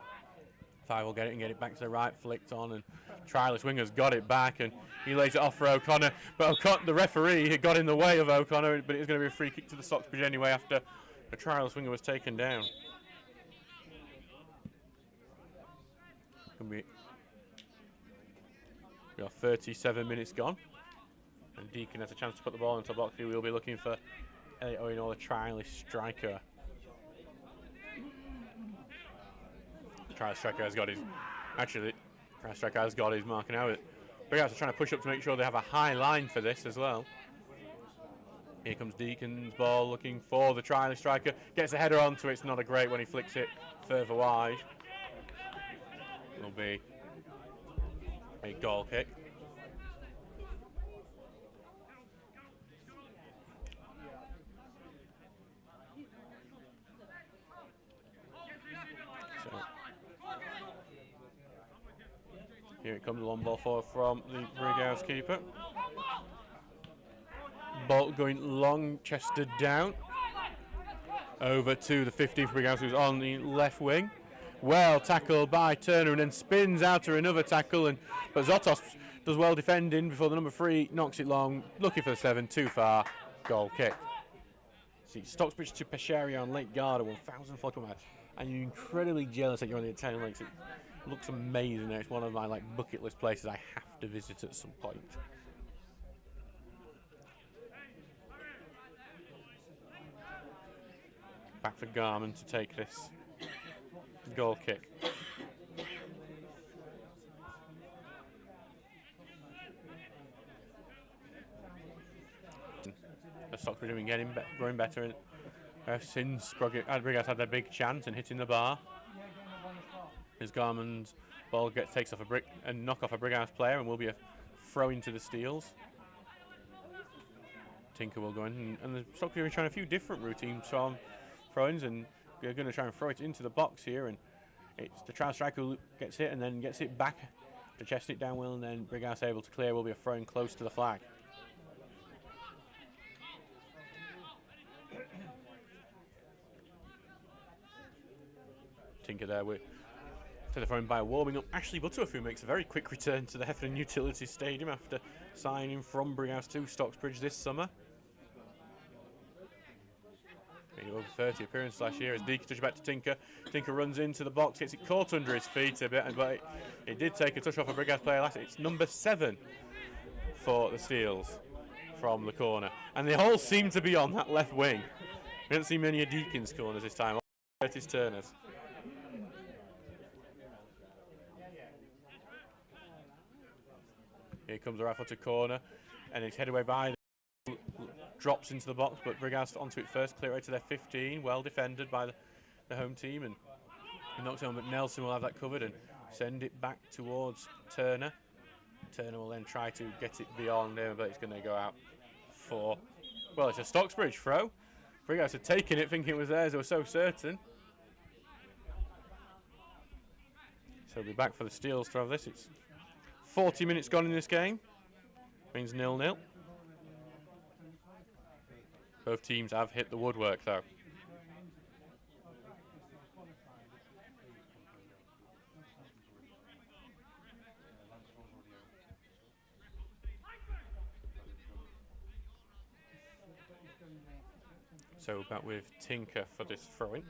5 will get it and get it back to the right, flicked on, and trialist winger's got it back, and he lays it off for O'Connor, but the referee had got in the way of O'Connor, but it was going to be a free kick to the Stocksbridge anyway after the trialist winger was taken down. We got 37 minutes gone. And Deacon has a chance to put the ball into the box. We'll be looking for Elliot Owen or the trialist striker. The trialist striker has got his... Actually, the trialist striker has got his marking out. Brighouse are trying to push up to make sure they have a high line for this as well. Here comes Deacon's ball looking for the trialist striker. Gets a header onto it. It's not a great when he flicks it further wide. It'll be a goal kick. So, here it comes, the long ball forward from the Brighouse keeper. Ball going long, chested down. Over to the 15th Brighouse, who's on the left wing. Well tackled by Turner and then spins out to another tackle. But Zotos does well defending before the number 3 knocks it long. Looking for the 7, too far. Goal kick. See, Stocksbridge to Pesceria on Lake Garda, 1,041 miles. And you're incredibly jealous that you're on the Italian lakes. It looks amazing there. It's one of my bucket list places I have to visit at some point. Back for Garman to take this goal kick. The Stocksbridge have been growing better since Brighouse had their big chance and hitting the bar. As Garman's ball takes off a knock off a Brighouse player and will be a throw into the Steels. Tinker will go in, and the Stocksbridge are trying a few different routines from throw-ins, and they're going to try and throw it into the box here, and it's the trial striker who gets it and then gets it back to chest it down well, and then Brighouse able to clear. Will be a throw-in close to the flag. Tinker there with to the throw-in by warming up. Ashley Butterworth, who makes a very quick return to the Heffernan Utility Stadium after signing from Brighouse to Stocksbridge this summer. Over 30 appearances last year as Deacon touches back to Tinker. Tinker runs into the box, gets it caught under his feet a bit, but it did take a touch off a Brighouse player last. It's number 7 for the Steels from the corner. And they all seem to be on that left wing. We don't see many of Deacon's corners this time. It is Turner's. Here comes a rifle to corner, and it's headed away by drops into the box, but Brighouse onto it first, clear right to their 15, well defended by the home team, and he knocks it on, but Nelson will have that covered and send it back towards Turner. Turner will then try to get it beyond him, but it's going to go out for, well, it's a Stocksbridge throw. Brighouse had taken it thinking it was theirs, they were so certain. So we'll be back for the Steels to have this. It's 40 minutes gone in this game, means 0-0. Both teams have hit the woodwork though. So back with Tinker for this throw-in.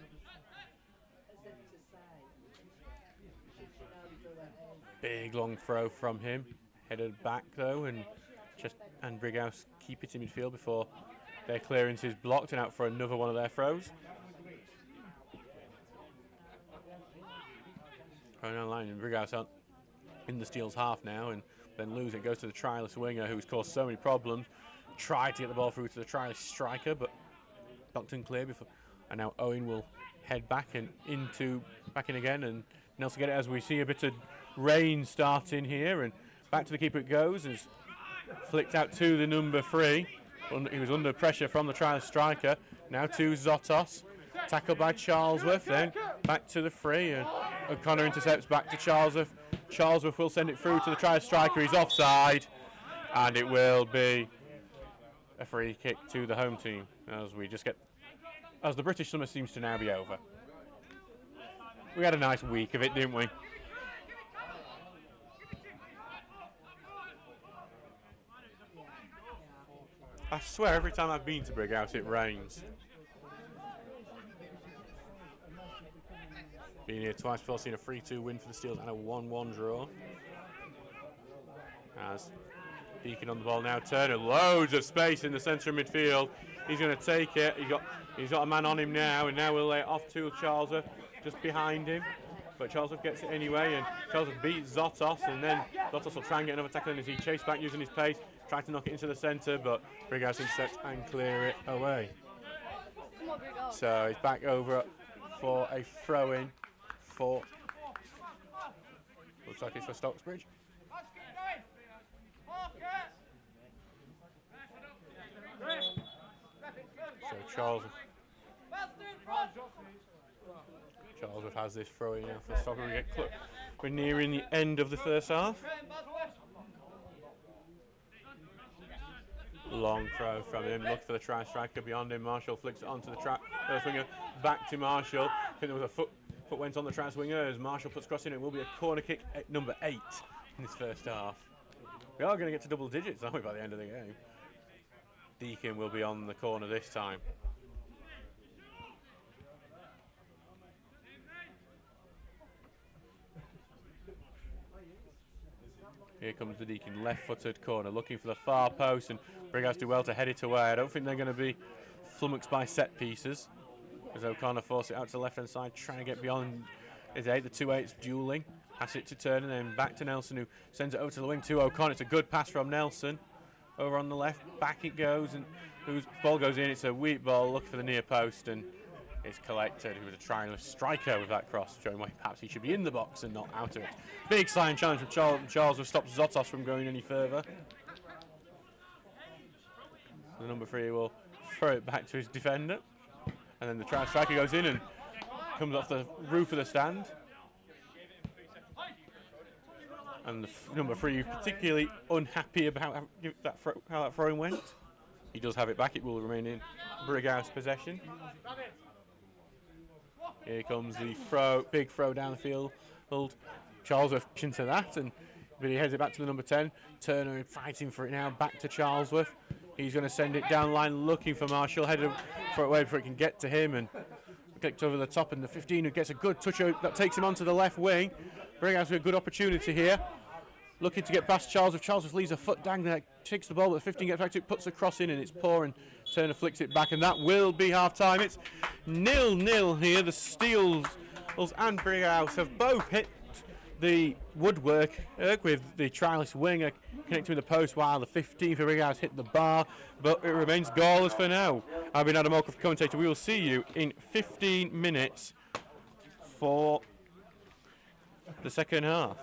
Big long throw from him. Headed back though, and Brighouse keep it in midfield before their clearance is blocked and out for another one of their throws. Going online, and Brighouse out in the Steel's half now, and then lose it. Goes to the trialist winger who's caused so many problems. Tried to get the ball through to the trialist striker, but knocked in clear before. And now Owen will head back and back in again, and Nelson get it as we see a bit of rain starting here, and back to the keeper it goes. Is flicked out to the number 3. He was under pressure from the trial striker. Now to Zotos. Tackled by Charlesworth. Then back to the 3. And O'Connor intercepts back to Charlesworth. Charlesworth will send it through to the trial striker. He's offside. And it will be a free kick to the home team. As the British summer seems to now be over. We had a nice week of it, didn't we? I swear every time I've been to Brighouse it rains. Been here twice before, seen a 3-2 win for the Steels and a 1-1 draw. As Deacon on the ball now, Turner, loads of space in the centre of midfield. He's going to take it. He's got a man on him now, and now we'll lay it off to Charlesworth just behind him. But Charlesworth gets it anyway, and Charlesworth beats Zotos, and then Zotos will try and get another tackle in as he chases back using his pace, try to knock it into the centre, but Brighouse intercepts and clear it away. So it's back over for a throw-in for, looks like it's for Stocksbridge. So Charlesworth has this throw-in now for Stocksbridge. We're nearing the end of the first half. Long throw from him, look for the try striker beyond him. Marshall flicks it onto the trap swinger, back to Marshall. I think there was a foot went on the try swinger as Marshall puts cross in. It will be a corner kick at number 8 in this first half. We are going to get to double digits, aren't we, by the end of the game? Deacon will be on the corner this time. Here comes the Deacon, left-footed corner, looking for the far post, and Brighouse do well to head it away. I don't think they're going to be flummoxed by set pieces, as O'Connor forces it out to the left-hand side, trying to get beyond his 8. The 2-8's dueling. Pass it to Turner, then back to Nelson, who sends it over to the wing to O'Connor. It's a good pass from Nelson. Over on the left, back it goes, and whose ball goes in. It's a weak ball, looking for the near post, and it's collected. Who was a trialist striker with that cross, showing why perhaps he should be in the box and not out of it. Big side challenge from Charles, who stops Zotos from going any further. The number 3 will throw it back to his defender, and then the trial striker goes in and comes off the roof of the stand. And the number 3 particularly unhappy about how that throw-in went. He does have it back. It will remain in Brighouse possession. Here comes the big throw down the field. Charlesworth into that, but he heads it back to the number 10. Turner fighting for it now, back to Charlesworth. He's going to send it down line, looking for Marshall, headed for it away before it can get to him, and clicked over the top, and the 15 who gets a good touch out that takes him onto the left wing. Brighouse with a good opportunity here, looking to get past Charlesworth. Charlesworth leaves a foot down there, takes the ball, but the 15 gets back to it, puts the cross in, and it's poor, and Turner flicks it back, and that will be half-time. It's 0-0 here. The Steels and Brighouse have both hit the woodwork with the trialist winger connecting with the post, while the 15 for Brighouse hit the bar, but it remains goalless for now. I've been Adam Allcroft, commentator. We will see you in 15 minutes for the second half.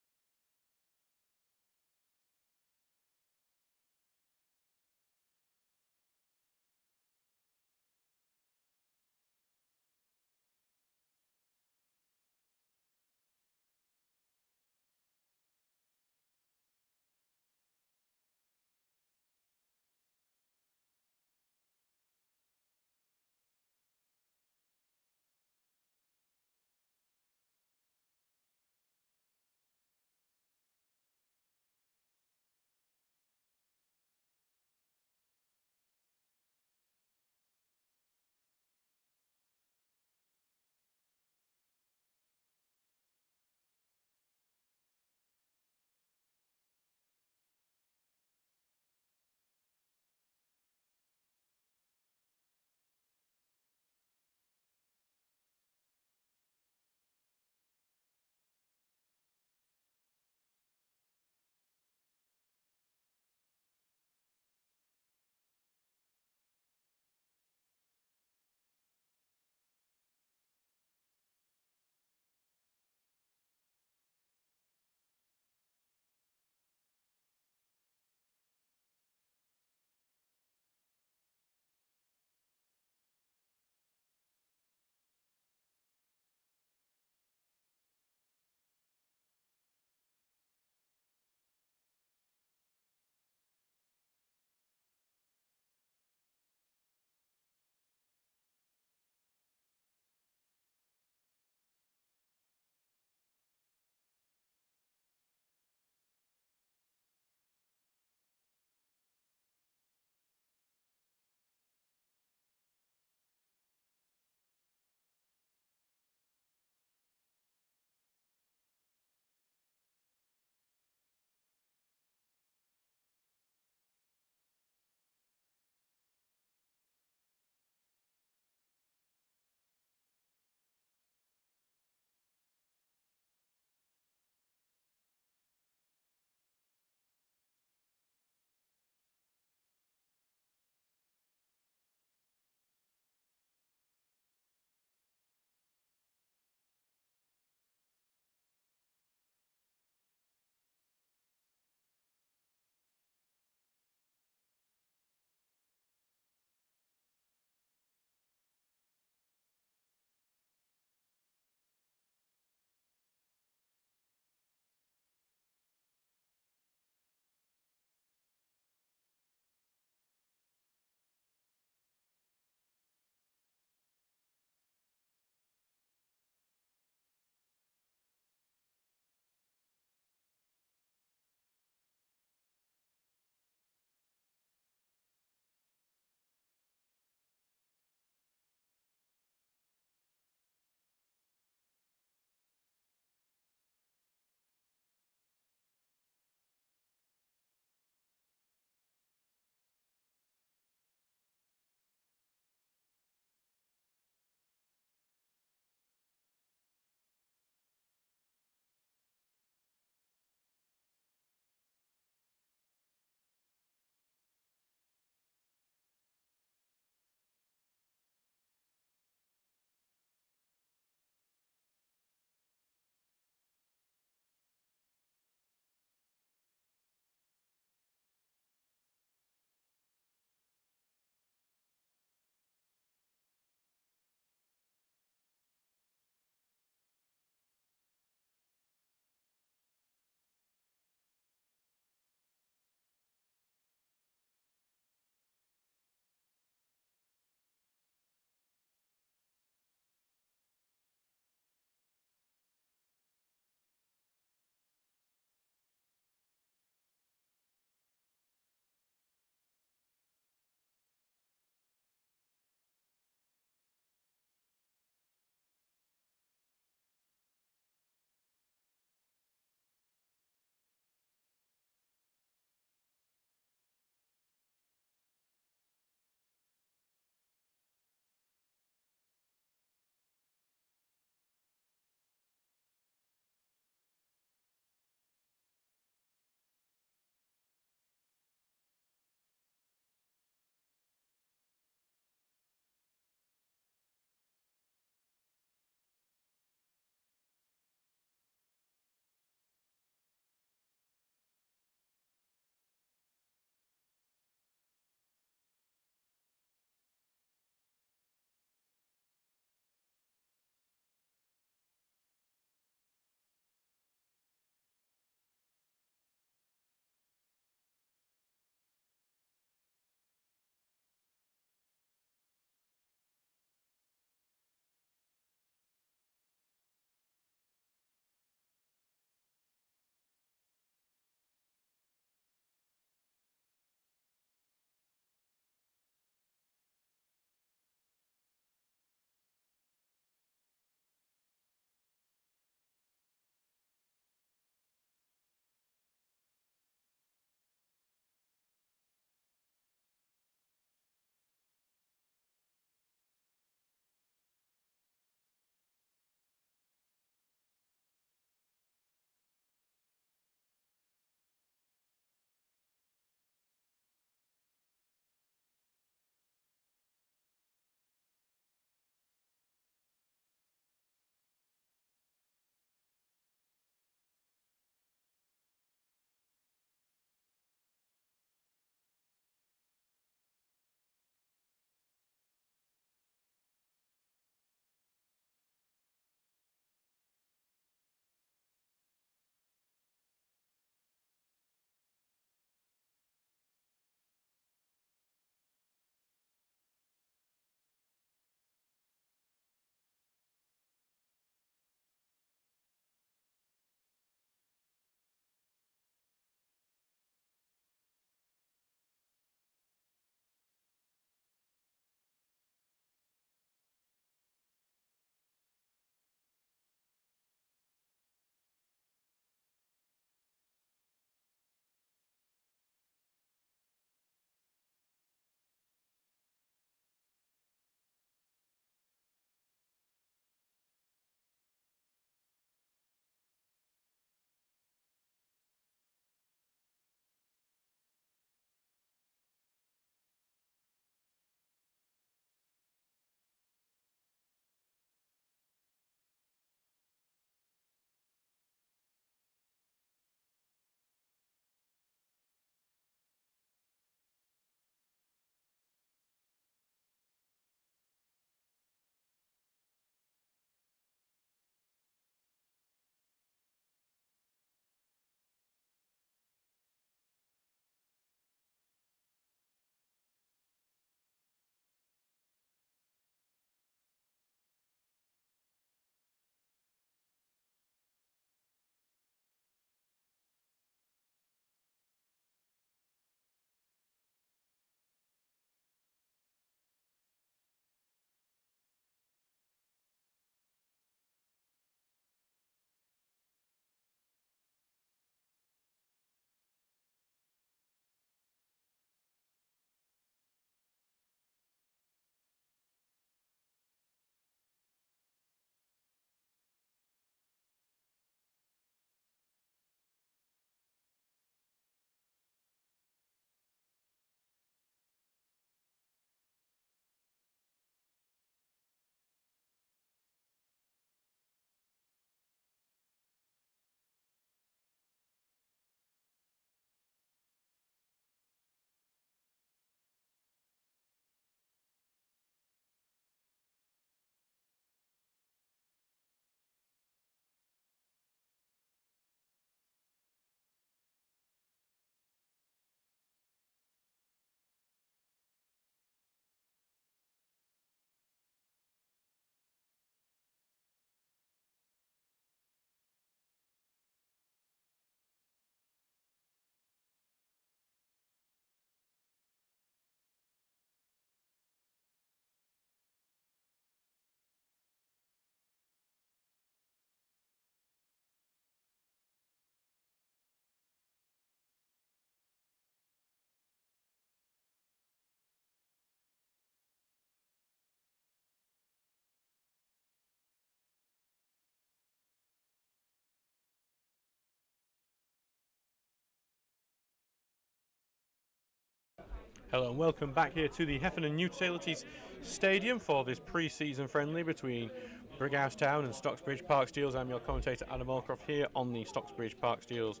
Hello and welcome back here to the Heffernan Utilities Stadium for this pre-season friendly between Brighouse Town and Stocksbridge Park Steels. I'm your commentator Adam Allcroft here on the Stocksbridge Park Steels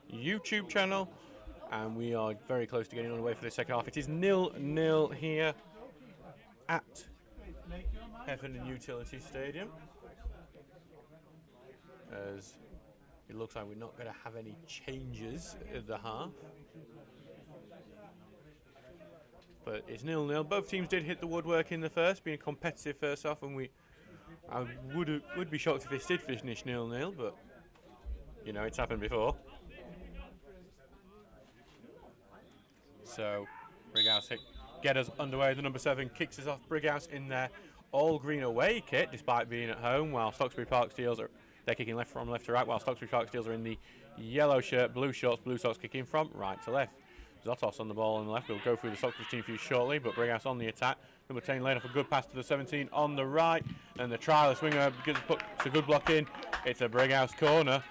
YouTube channel, and we are very close to getting underway for the second half. It is 0-0 here at Heffernan Utilities Stadium, as it looks like we're not going to have any changes at the half. But it's 0-0. Both teams did hit the woodwork in the first, being a competitive first half, and I would be shocked if it did finish 0-0, but you know, it's happened before. So Brighouse get us underway. The number 7 kicks us off. Brighouse in their all green away kit, despite being at home, while Stocksbridge Park Steels they're kicking left from left to right, while Stocksbridge Park Steels are in the yellow shirt, blue shorts, blue socks, kicking from right to left. Zotos on the ball on the left. We'll go through the Stocksbridge team for you shortly, but Brighouse on the attack. Number 10 laid off a good pass to the 17 on the right, and the trialist winger puts a good block in. It's a Brighouse corner.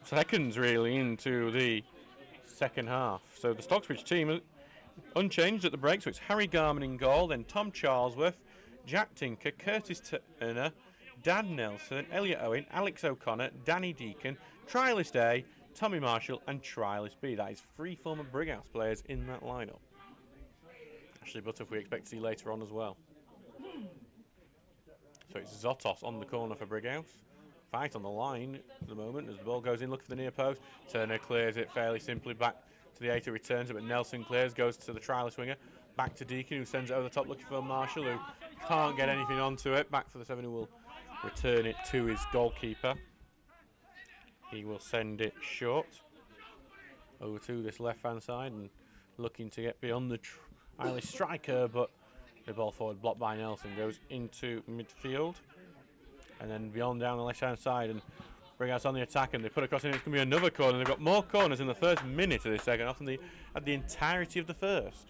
Seconds really into the second half. So the Stocksbridge team unchanged at the break. So it's Harry Garman in goal, then Tom Charlesworth, Jack Tinker, Curtis Turner, Dan Nelson, Elliot Owen, Alex O'Connor, Danny Deacon, trialist A, Tommy Marshall and trialist B. That is 3 former Brighouse players in that lineup. Ashley Buttoff we expect to see later on as well. So it's Zotos on the corner for Brighouse. Fight on the line at the moment as the ball goes in, looking for the near post. Turner clears it fairly simply back to the 8 who returns it, but Nelson clears, goes to the trialist winger. Back to Deacon, who sends it over the top looking for Marshall, who can't get anything onto it. Back for the 7 who will return it to his goalkeeper. He will send it short over to this left-hand side and looking to get beyond the Irish striker, but the ball forward blocked by Nelson goes into midfield and then beyond down the left-hand side, and Brighouse on the attack, and they put across, and it's going to be another corner. They've got more corners in the first minute of this second half than they had the entirety of the first.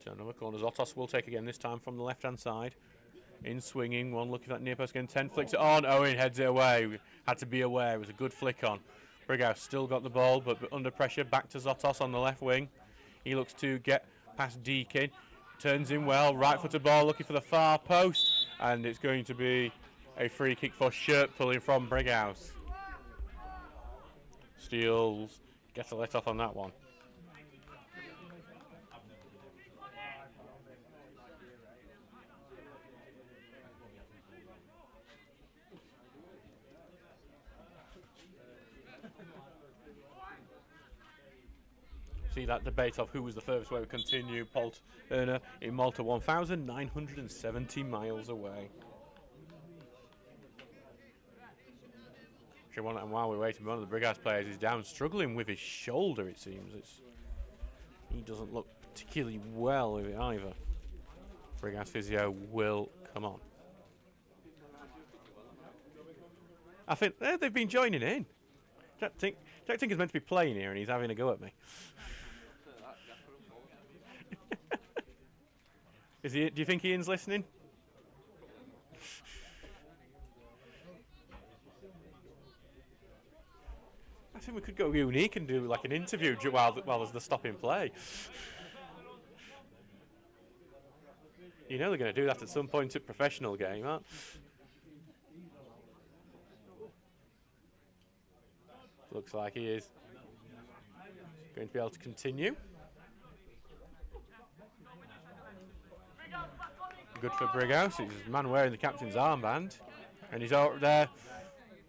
So another corner Zotos will take again, this time from the left-hand side. In swinging, one looking at that near post again. 10 flicks it on. Owen heads it away. Had to be aware. It was a good flick on. Brighouse still got the ball, but under pressure. Back to Zotos on the left wing. He looks to get past Deakin. Turns in well. Right-footed ball looking for the far post. And it's going to be a free kick for shirt pulling from Brighouse. Steels gets a let off on that one. See that debate of who was the furthest away will continue. Paul Turner in Malta, 1,970 miles away. And while we're waiting, one of the Brighouse players is down, struggling with his shoulder, it seems. He doesn't look particularly well with it either. Brighouse physio will come on. I think they've been joining in. Jack Tinker's meant to be playing here and he's having a go at me. Do you think Ian's listening? I think we could go unique and do like an interview while there's the stop in play. You know they're going to do that at some point at professional game, aren't they? Looks like he is going to be able to continue. Good for Brighouse. He's a man wearing the captain's armband, and he's out there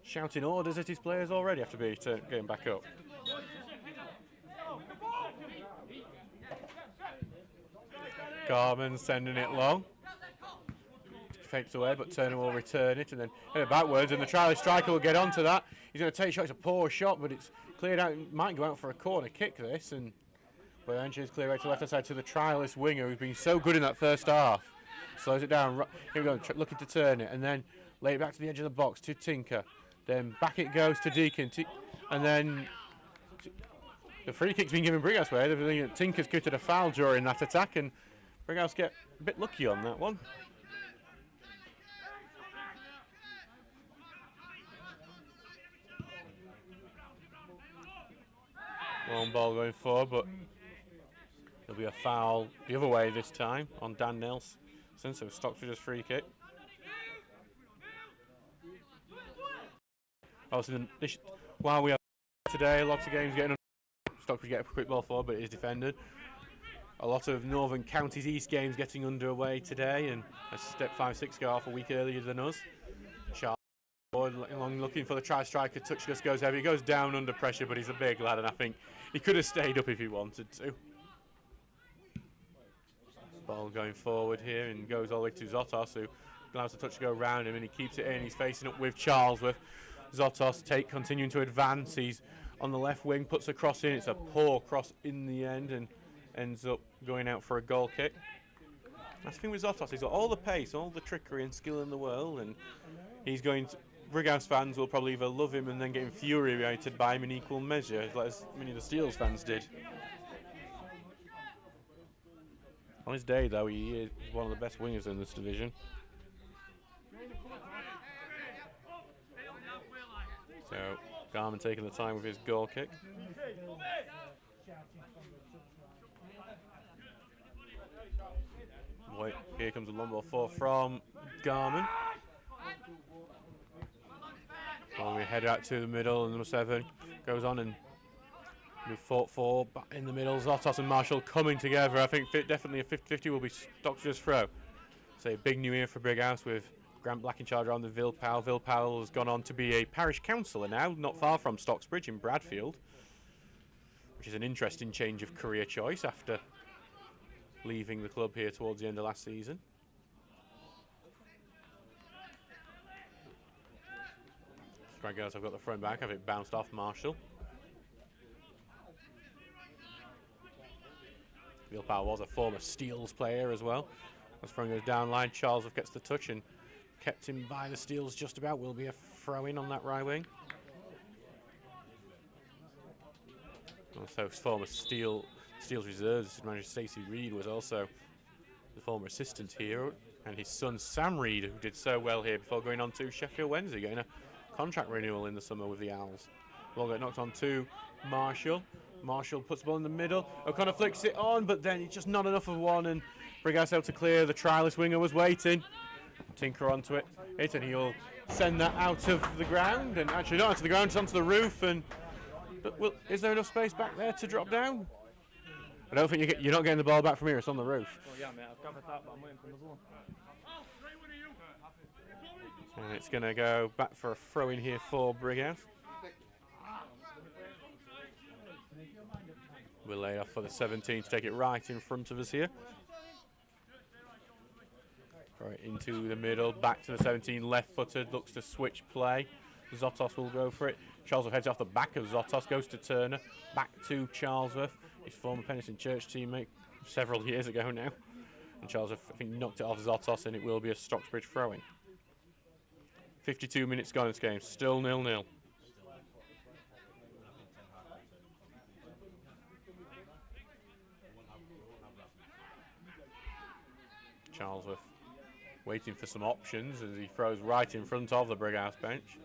shouting orders at his players already after getting back up. Garman sending it long. Fakes away, but Turner will return it and then head it backwards, and the trialist striker will get onto that. He's going to take a shot. It's a poor shot, but it's cleared out. It might go out for a corner kick, this, but Angela's clear right to the left-hand side to the trialist winger who's been so good in that first half. Slows it down. Here we go, looking to turn it, and then lay it back to the edge of the box to Tinker. Then back it goes to Deacon, and then the free kick's been given Brighouse way. Tinker's committed a foul during that attack, and Brighouse get a bit lucky on that one. Long ball going forward, but there'll be a foul the other way this time on Dan Nelson, so Stocksbridge's free kick. Obviously, while we have today, lots of games getting Stocksbridge get a quick ball forward, but it is defended. A lot of Northern Counties East games getting underway today, and a step 5-6 go off a week earlier than us. Charles along looking for the try striker, touch just goes heavy, he goes down under pressure, but he's a big lad, and I think he could have stayed up if he wanted to. Ball going forward here and goes all the way to Zotos, who allows the touch to go around him, and he keeps it in. He's facing up with Charlesworth. Zotos continuing to advance. He's on the left wing, puts a cross in. It's a poor cross in the end and ends up going out for a goal kick. That's the thing with Zotos, he's got all the pace, all the trickery and skill in the world, and he's going to... Brighouse fans will probably either love him and then get infuriated by him in equal measure, like as many of the Steels fans did. On his day, though, he is one of the best wingers in this division. So, Garman taking the time with his goal kick. Wait, here comes a long ball forward from Garman. Well, we head out to the middle, and number 7 goes on and we fought for back in the middle. Zotos and Marshall coming together. I think definitely a 50-50 will be Stocksbridge's throw. So a big new year for Brighouse with Grant Black in charge around the Vilpowell. Vilpowell has gone on to be a parish councillor now, not far from Stocksbridge in Bradfield, which is an interesting change of career choice after leaving the club here towards the end of last season. Brighouse have got the front back, have it bounced off Marshall. Vilpowell was a former Steels player as well. As front goes down line, Charles gets the touch and kept him by the Steels just about. Will be a throw in on that right wing. Also, former Steels reserves manager Stacey Reid was also the former assistant here, and his son Sam Reid, who did so well here before going on to Sheffield Wednesday, getting a contract renewal in the summer with the Owls. Ball got knocked on to Marshall. Marshall puts the ball in the middle. O'Connor flicks it on, but then it's just not enough of one, and Brighouse out to clear. The trialist winger was waiting. Tinker onto it. And he'll send that out of the ground, and actually not out of the ground, it's onto the roof. But is there enough space back there to drop down? I don't think you're not getting the ball back from here. It's on the roof. Oh yeah, mate. I've covered that, but I'm waiting for another one. And it's going to go back for a throw in here for Brighouse. We'll lay off for the 17 to take it right in front of us here. Right into the middle, back to the 17, left-footed, looks to switch play. Zotos will go for it. Charlesworth heads off the back of Zotos, goes to Turner, back to Charlesworth, his former Pennington Church teammate several years ago now. And Charlesworth, I think, knocked it off Zotos, and it will be a Stocksbridge throw-in. 52 minutes gone in this game, still 0-0. Charlesworth waiting for some options as he throws right in front of the Brighouse bench.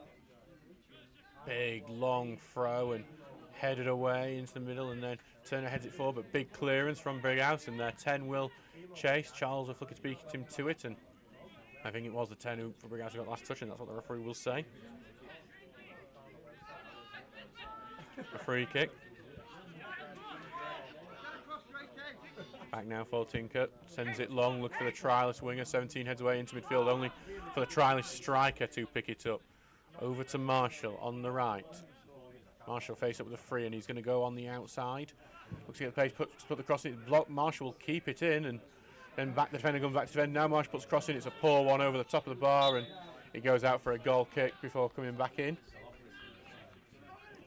Big long throw and headed away into the middle, and then Turner heads it forward, but big clearance from Brighouse, and their 10 will chase. Charlesworth looking to beat him to it, and I think it was the 10 who for Brighouse who got last touch, and that's what the referee will say. A free kick. Back now for Tinker, sends it long, look for the trialist winger, 17 heads away into midfield, only for the trialist striker to pick it up. Over to Marshall on the right. Marshall face up with a free, and he's going to go on the outside. Looks to get the pace, put the cross in, block. Marshall will keep it in, and then back the defender comes back to defend. Now Marshall puts the cross in, it's a poor one over the top of the bar, and it goes out for a goal kick before coming back in.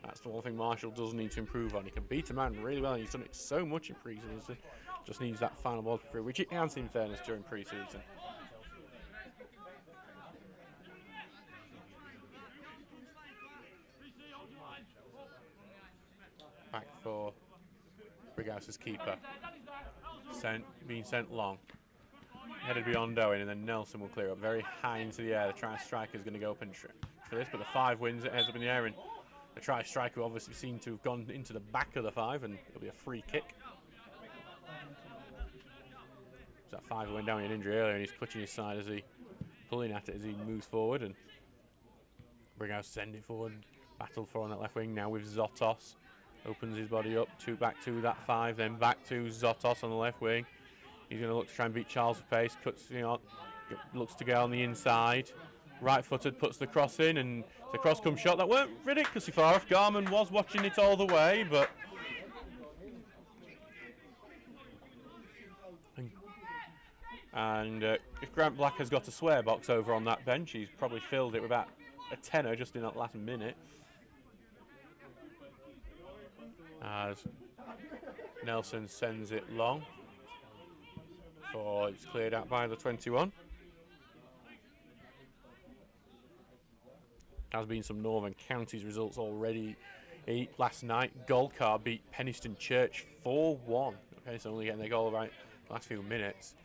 That's the one thing Marshall does need to improve on. He can beat a man really well, and he's done it so much in pre-season. Just needs that final ball to through, which he has in fairness during pre-season. Back for Brighouse's keeper. being sent long. Headed beyond Owen, and then Nelson will clear up very high into the air. The try striker is going to go up and for this, but the 5 wins it, heads up in the air, and the try striker obviously seemed to have gone into the back of the 5, and it'll be a free kick. So that 5 went down in injury earlier, and he's clutching his side as he pulling at it as he moves forward, and Brighouse send it forward, battle for on that left wing now with Zotos. Opens his body up, back to that 5, then back to Zotos on the left wing. He's going to look to try and beat Charles with pace, looks to go on the inside. Right-footed, puts the cross in, and the cross comes shot. That weren't ridiculously far off. Garman was watching it all the way, but... And if Grant Black has got a swear box over on that bench, he's probably filled it with about a tenner just in that last minute. As Nelson sends it long. It's cleared out by the 21. Has been some Northern Counties results already. Last night, Goldcar beat Penistone Church 4-1. Okay, so only getting their goal right the last few minutes.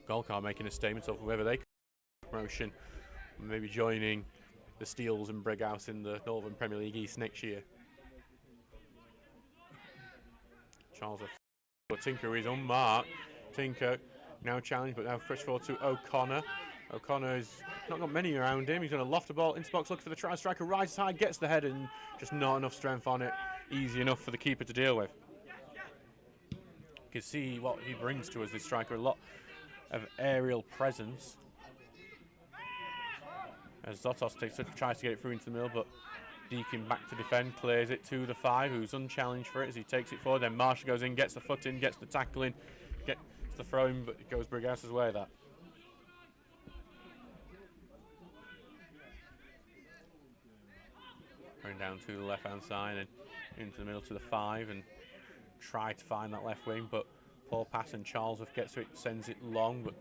Goldcar making a statement of whether they can promotion, maybe joining the Steels and Brighouse in the Northern Premier League East next year. Charles Tinker is unmarked. Tinker now challenged, but now pushed forward to O'Connor. O'Connor's not got many around him. He's going to loft the ball into the box, looking for the try striker. Rises high, gets the head, and just not enough strength on it. Easy enough for the keeper to deal with. You can see what he brings to us, this striker. A lot of aerial presence. As Zotos tries to get it through into the middle, but Deakin back to defend, clears it to the 5, who's unchallenged for it as he takes it forward. Then Marshall goes in, gets the foot in, gets the tackle in, gets the throw in, but it goes Brighouse's way, that. Going down to the left-hand side and into the middle to the 5 and try to find that left wing, but Paul Pass and Charlesworth gets to it, sends it long, but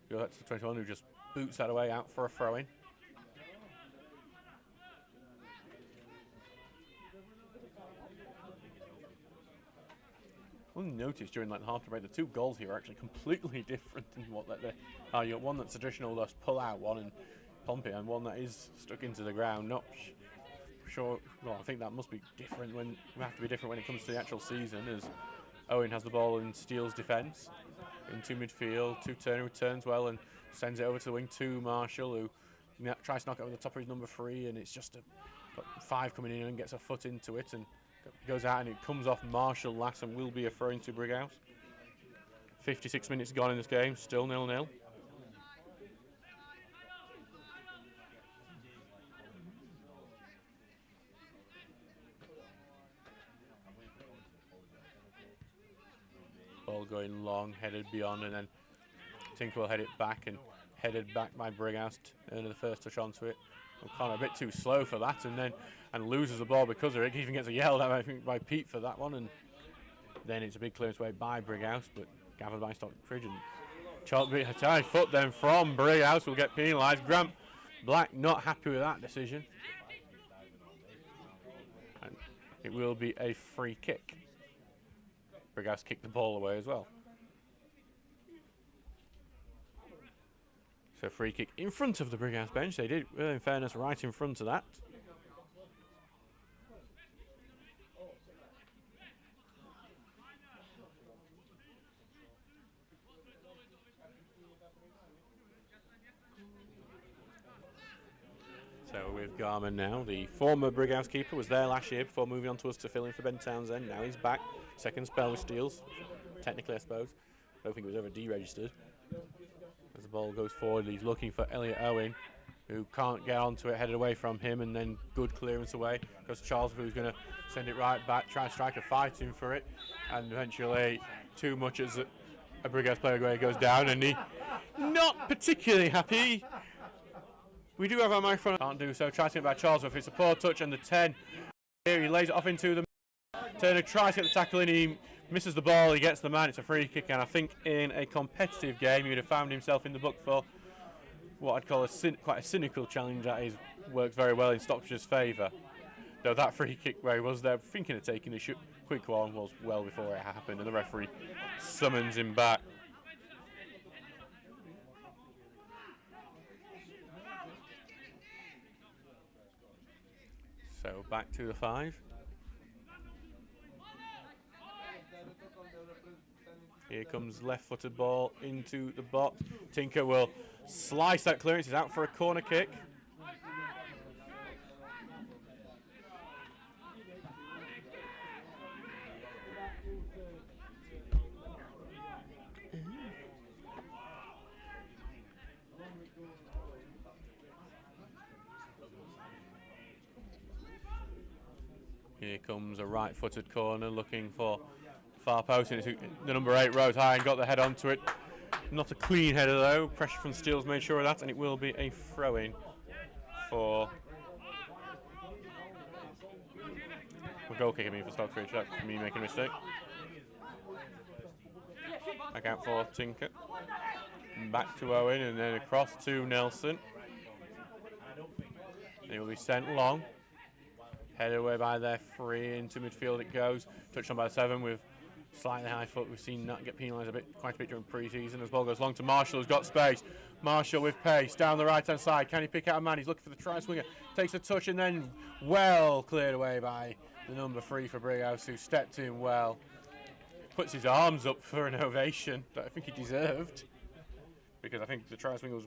goes back to the 21 who just boots that away out for a throw-in. One noticed during like the half break, the 2 goals here are actually completely different than what they are. You got one that's traditional, that's pull out one and pump it, and one that is stuck into the ground. Not sure. Well, I think that must be different when it comes to the actual season. As Owen has the ball and steals defence into midfield. To Turner, who turns well and sends it over to the wing to Marshall, who tries to knock it over the top of his number 3, and it's just a 5 coming in and gets a foot into it and goes out, and it comes off Marshall last and will be a throw into Brighouse. 56 minutes gone in this game, still 0-0. Ball going long, headed beyond, and then Tinker will head it back, and headed back by Brighouse. The first touch onto it. O'Connor a bit too slow for that, and loses the ball because of it. He even gets a yell out, I think, by Pete for that one, and then it's a big clearance away by Brighouse, but gathered by Stocksbridge, and Charles beat a high foot then from Brighouse will get penalised. Grant Black not happy with that decision, and it will be a free kick. Brighouse kicked the ball away as well. So free kick in front of the Brighouse bench. They did, in fairness, right in front of that. So with Garman now, the former Brighouse keeper, was there last year before moving on to us to fill in for Ben Townsend. Now he's back, second spell with Steels, technically I suppose. I don't think it was ever deregistered. As the ball goes forward, he's looking for Elliot Owen, who can't get onto it, headed away from him, and then good clearance away. Goes to Charles, who's going to send it right back, try to strike a fighting for it, and eventually too much as a Brighouse player goes down, and he not particularly happy. We do have our microphone, can't do so. Tries to get by Charlesworth. It's a poor touch, and the 10 here, he lays it off into the Turner, tries to get the tackle in, he misses the ball, he gets the man. It's a free kick, and I think in a competitive game he would have found himself in the book for what I'd call quite a cynical challenge that works very well in Stocksbridge's favour. Though that free kick where he was there thinking of taking a quick one was well before it happened, and the referee summons him back. So back to the 5. Here comes left-footed ball into the box. Tinker will slice that clearance. He's out for a corner kick. Here comes a right-footed corner looking for far post, and it's the number 8 rose high and got the head onto it. Not a clean header though. Pressure from Steele's made sure of that, and it will be a throw-in for a goal kick. I mean for Stocksbridge. That's me making a mistake. Back out for Tinker. Back to Owen, and then across to Nelson. And it will be sent long. Headed away by their 3 into midfield it goes. Touched on by 7 with slightly high foot. We've seen that get penalised quite a bit during pre-season. As ball goes long to Marshall, who's got space. Marshall with pace down the right-hand side. Can he pick out a man? He's looking for the try swinger. Takes a touch and then well cleared away by the number 3 for Brighouse, who stepped in well. Puts his arms up for an ovation that I think he deserved, because I think the try swinger was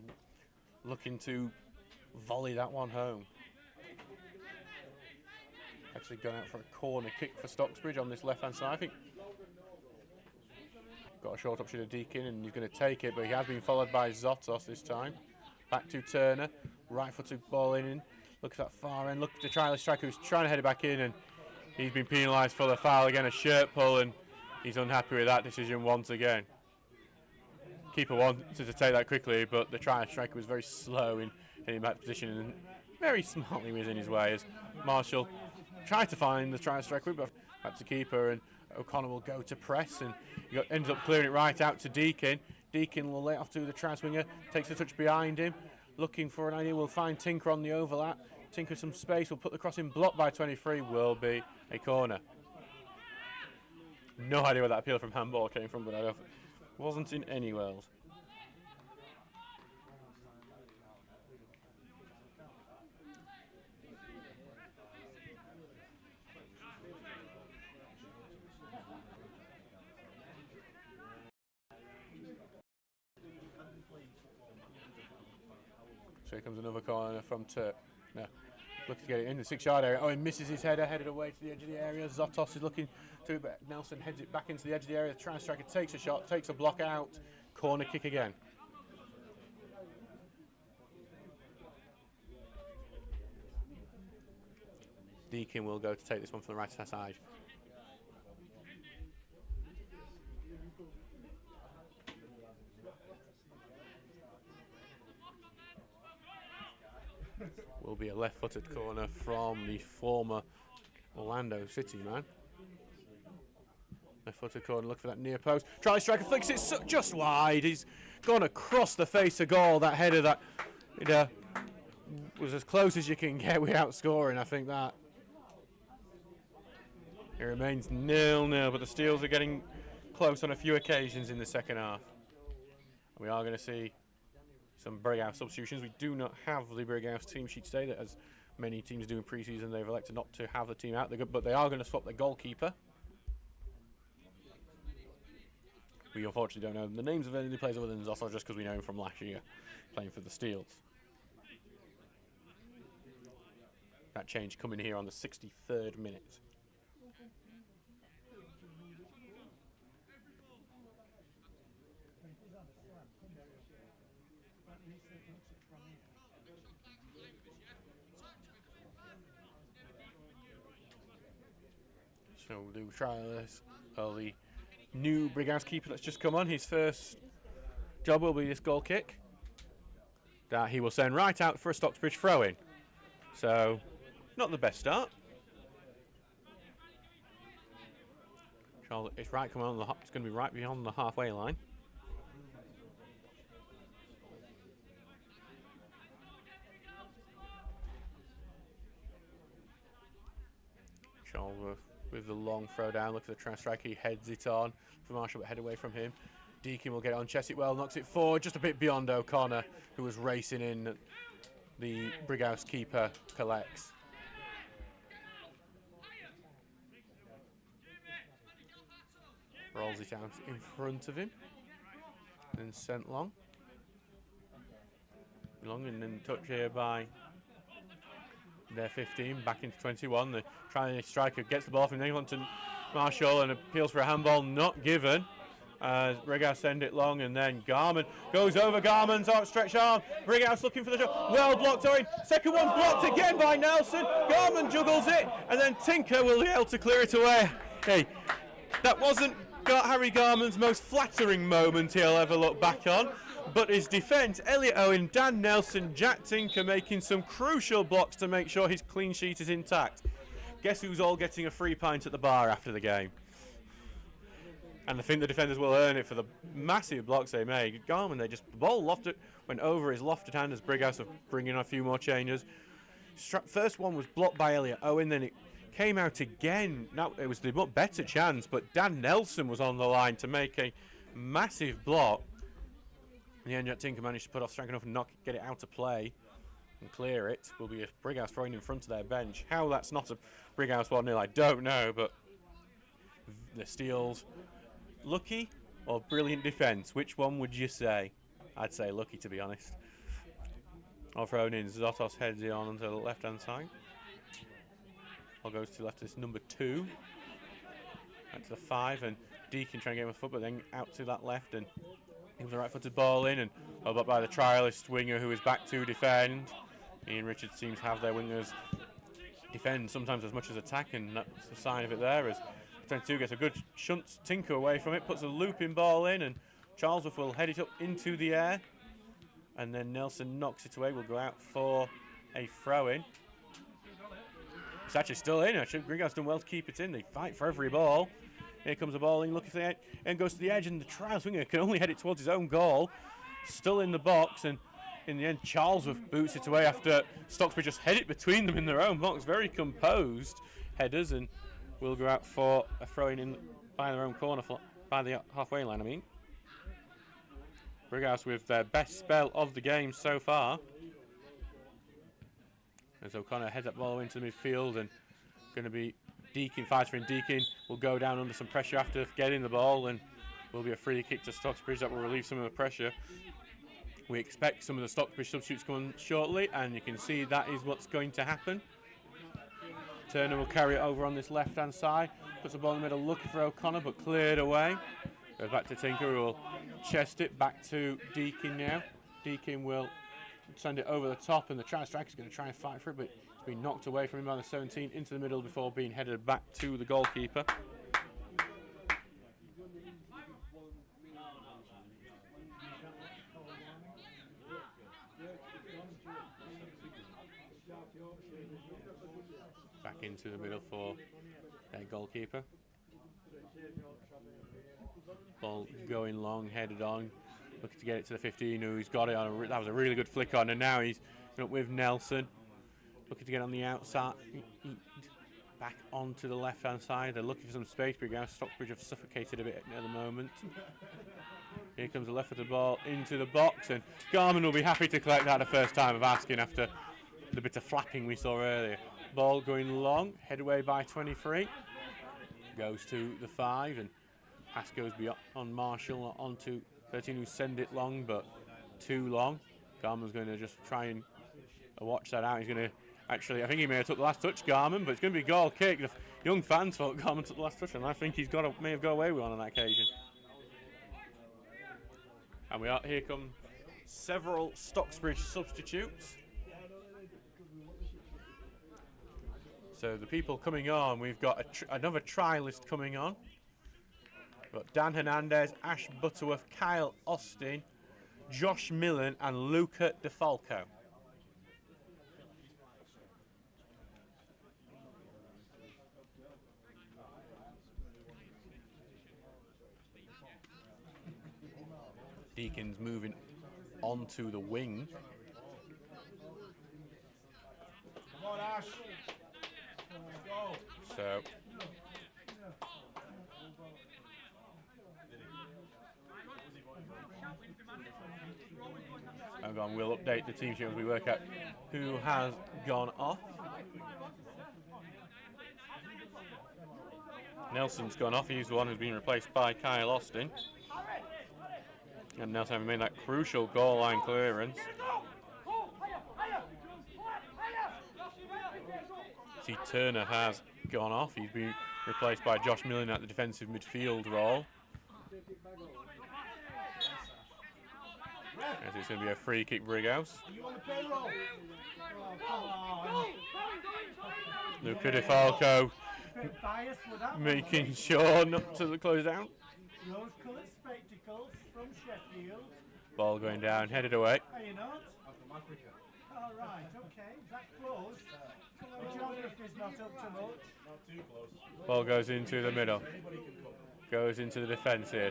looking to volley that one home. Actually gone out for a corner kick for Stocksbridge on this left-hand side. I think got a short option of Deakin, and he's going to take it, but he has been followed by Zotos this time. Back to Turner, right-footed ball in. Look at that far end. Look at the trialist striker who's trying to head it back in, and he's been penalised for the foul again, a shirt pull, and he's unhappy with that decision once again. Keeper wanted to take that quickly, but the trialist striker was very slow in hitting back position, and very smartly was in his way as Marshall tried to find the trialist striker, but back to keeper, and O'Connor will go to press, and he ends up clearing it right out to Deakin. Deakin will lay it off to the try swinger, takes a touch behind him, looking for an idea. We'll find Tinker on the overlap. Tinker some space, will put the cross in, blocked by 23, will be a corner. No idea where that appeal from handball came from, but I wasn't in any world. So here comes another corner from Turk. No, looking to get it in the 6-yard area. Oh, he misses his header, headed away to the edge of the area. Zotos is looking to it, but Nelson heads it back into the edge of the area. The try striker takes a shot, takes a block out. Corner kick again. Deakin will go to take this one from the right side. Will be a left-footed corner from the former Orlando City man. Left-footed corner, look for that near post. Try striker flicks it just wide. He's gone across the face of goal. That header that was as close as you can get without scoring. I think that it remains 0-0, but the Steels are getting close on a few occasions in the second half. We are going to see some Brighouse substitutions. We do not have the Brighouse team sheet today, that as many teams do in pre-season. They've elected not to have the team out, but they are going to swap the goalkeeper. We unfortunately don't know the names of any of the players other than Zosso, just because we know him from last year playing for the Steels. That change coming here on the 63rd minute. So we'll do try this. The new Brighouse keeper that's just come on. His first job will be this goal kick that he will send right out for a Stocksbridge throw-in. So, not the best start. Charlotte, it's right coming on it's going to be right beyond the halfway line. Charlotte with the long throw down. Look at the try striker, he heads it on for Marshall, but head away from him. Deakin will get it on, chests it well, knocks it forward, just a bit beyond O'Connor, who was racing in. The Brighouse keeper collects. Rolls it out in front of him. Then sent long. Long and then touch here by their 15, back into 21. The trying striker gets the ball from England to Marshall and appeals for a handball, not given. As Brighouse send it long, and then Garman goes over. Garman's outstretched arm. Brighouse looking for the shot. Well blocked. Second one blocked again by Nelson. Garman juggles it, and then Tinker will be able to clear it away. Hey, that wasn't Harry Garman's most flattering moment he'll ever look back on, but his defence, Elliot Owen, Dan Nelson, Jack Tinker making some crucial blocks to make sure his clean sheet is intact. Guess who's all getting a free pint at the bar after the game? And I think the defenders will earn it for the massive blocks they made. Garman, the ball lofted, went over his lofted hand as Brighouse of bringing on a few more changes. First one was blocked by Elliot Owen, then it came out again. Now it was the much better chance, but Dan Nelson was on the line to make a massive block. In the end, Jack Tinker managed to put off strike enough and get it out of play and clear it. Will be a Brighouse throwing in front of their bench. How that's not a Brighouse 1-0, I don't know, but the steals. Lucky or brilliant defence? Which one would you say? I'd say lucky, to be honest. All thrown in. Zotos heads it on onto the left-hand side. All goes to left. This number 2. Back to the 5, and Deakin trying to get him a foot, but then out to that left, and he was a right-footed ball in, and held up by the trialist winger who is back to defend. Ian Richards seems to have their wingers defend sometimes as much as attack, and that's a sign of it there as 22 gets a good shunts Tinker away from it, puts a looping ball in, and Charlesworth will head it up into the air, and then Nelson knocks it away. Will go out for a throw-in. It's actually still in. Actually, Brighouse done well to keep it in. They fight for every ball. Here comes the ball in, looking for the edge, and goes to the edge, and the trials winger can only head it towards his own goal. Still in the box, and in the end, Charlesworth boots it away after Stocksbridge just head it between them in their own box. Very composed headers, and will go out for a throw-in in by their own corner, by the halfway line, I mean. Brighouse with their best spell of the game so far. As O'Connor heads that ball into the midfield, and going to be Deakin fighting in. Deakin will go down under some pressure after getting the ball, and will be a free kick to Stocksbridge that will relieve some of the pressure. We expect some of the Stocksbridge substitutes coming shortly, and you can see that is what's going to happen. Turner will carry it over on this left-hand side, puts the ball in the middle, looking for O'Connor, but cleared away. Goes back to Tinker, who will chest it back to Deakin now. Deakin will send it over the top, and the try striker is going to try and fight for it, but it's been knocked away from him by the 17 into the middle before being headed back to the goalkeeper. Back into the middle for their goalkeeper. Ball going long, headed on, looking to get it to the 15, who's got it on. That was a really good flick on, and now he's up with Nelson, looking to get on the outside, back onto the left-hand side. They're looking for some space. Stocksbridge have suffocated a bit at the moment. Here comes the left-footed ball into the box, and Garman will be happy to collect that the first time of asking after the bit of flapping we saw earlier. Ball going long, head away by 23. Goes to the 5, and pass goes beyond Marshall onto 13, who send it long, but too long. Garman's going to just try and watch that out. He's going to actually, I think he may have took the last touch, Garman, but it's going to be a goal kick. The young fans thought Garman took the last touch, and I think he's may have got away with one on that occasion. And here come several Stocksbridge substitutes. So the people coming on, we've got another trialist coming on. We've got Dan Hernandez, Ash Butterworth, Kyle Austin, Josh Millen, and Luca DeFalco. Deakin's moving onto the wing. Come on, Ash. Let's go. So now gone. We'll update the team sheet as we work out who has gone off. Nelson's gone off. He's the one who's been replaced by Kyle Austin. And Nelson having made that crucial goal line clearance. See, Turner has gone off. He's been replaced by Josh Millen at the defensive midfield role. As it's going to be a free kick, Brighouse. Luca De Falco making sure not to close down. Rose-coloured spectacles from Sheffield. Ball going down, headed away. Are you not? I'm from Africa. All right, okay, that's close. The geography's not up to much. Not too close. Ball goes into the middle. Goes into the defence here.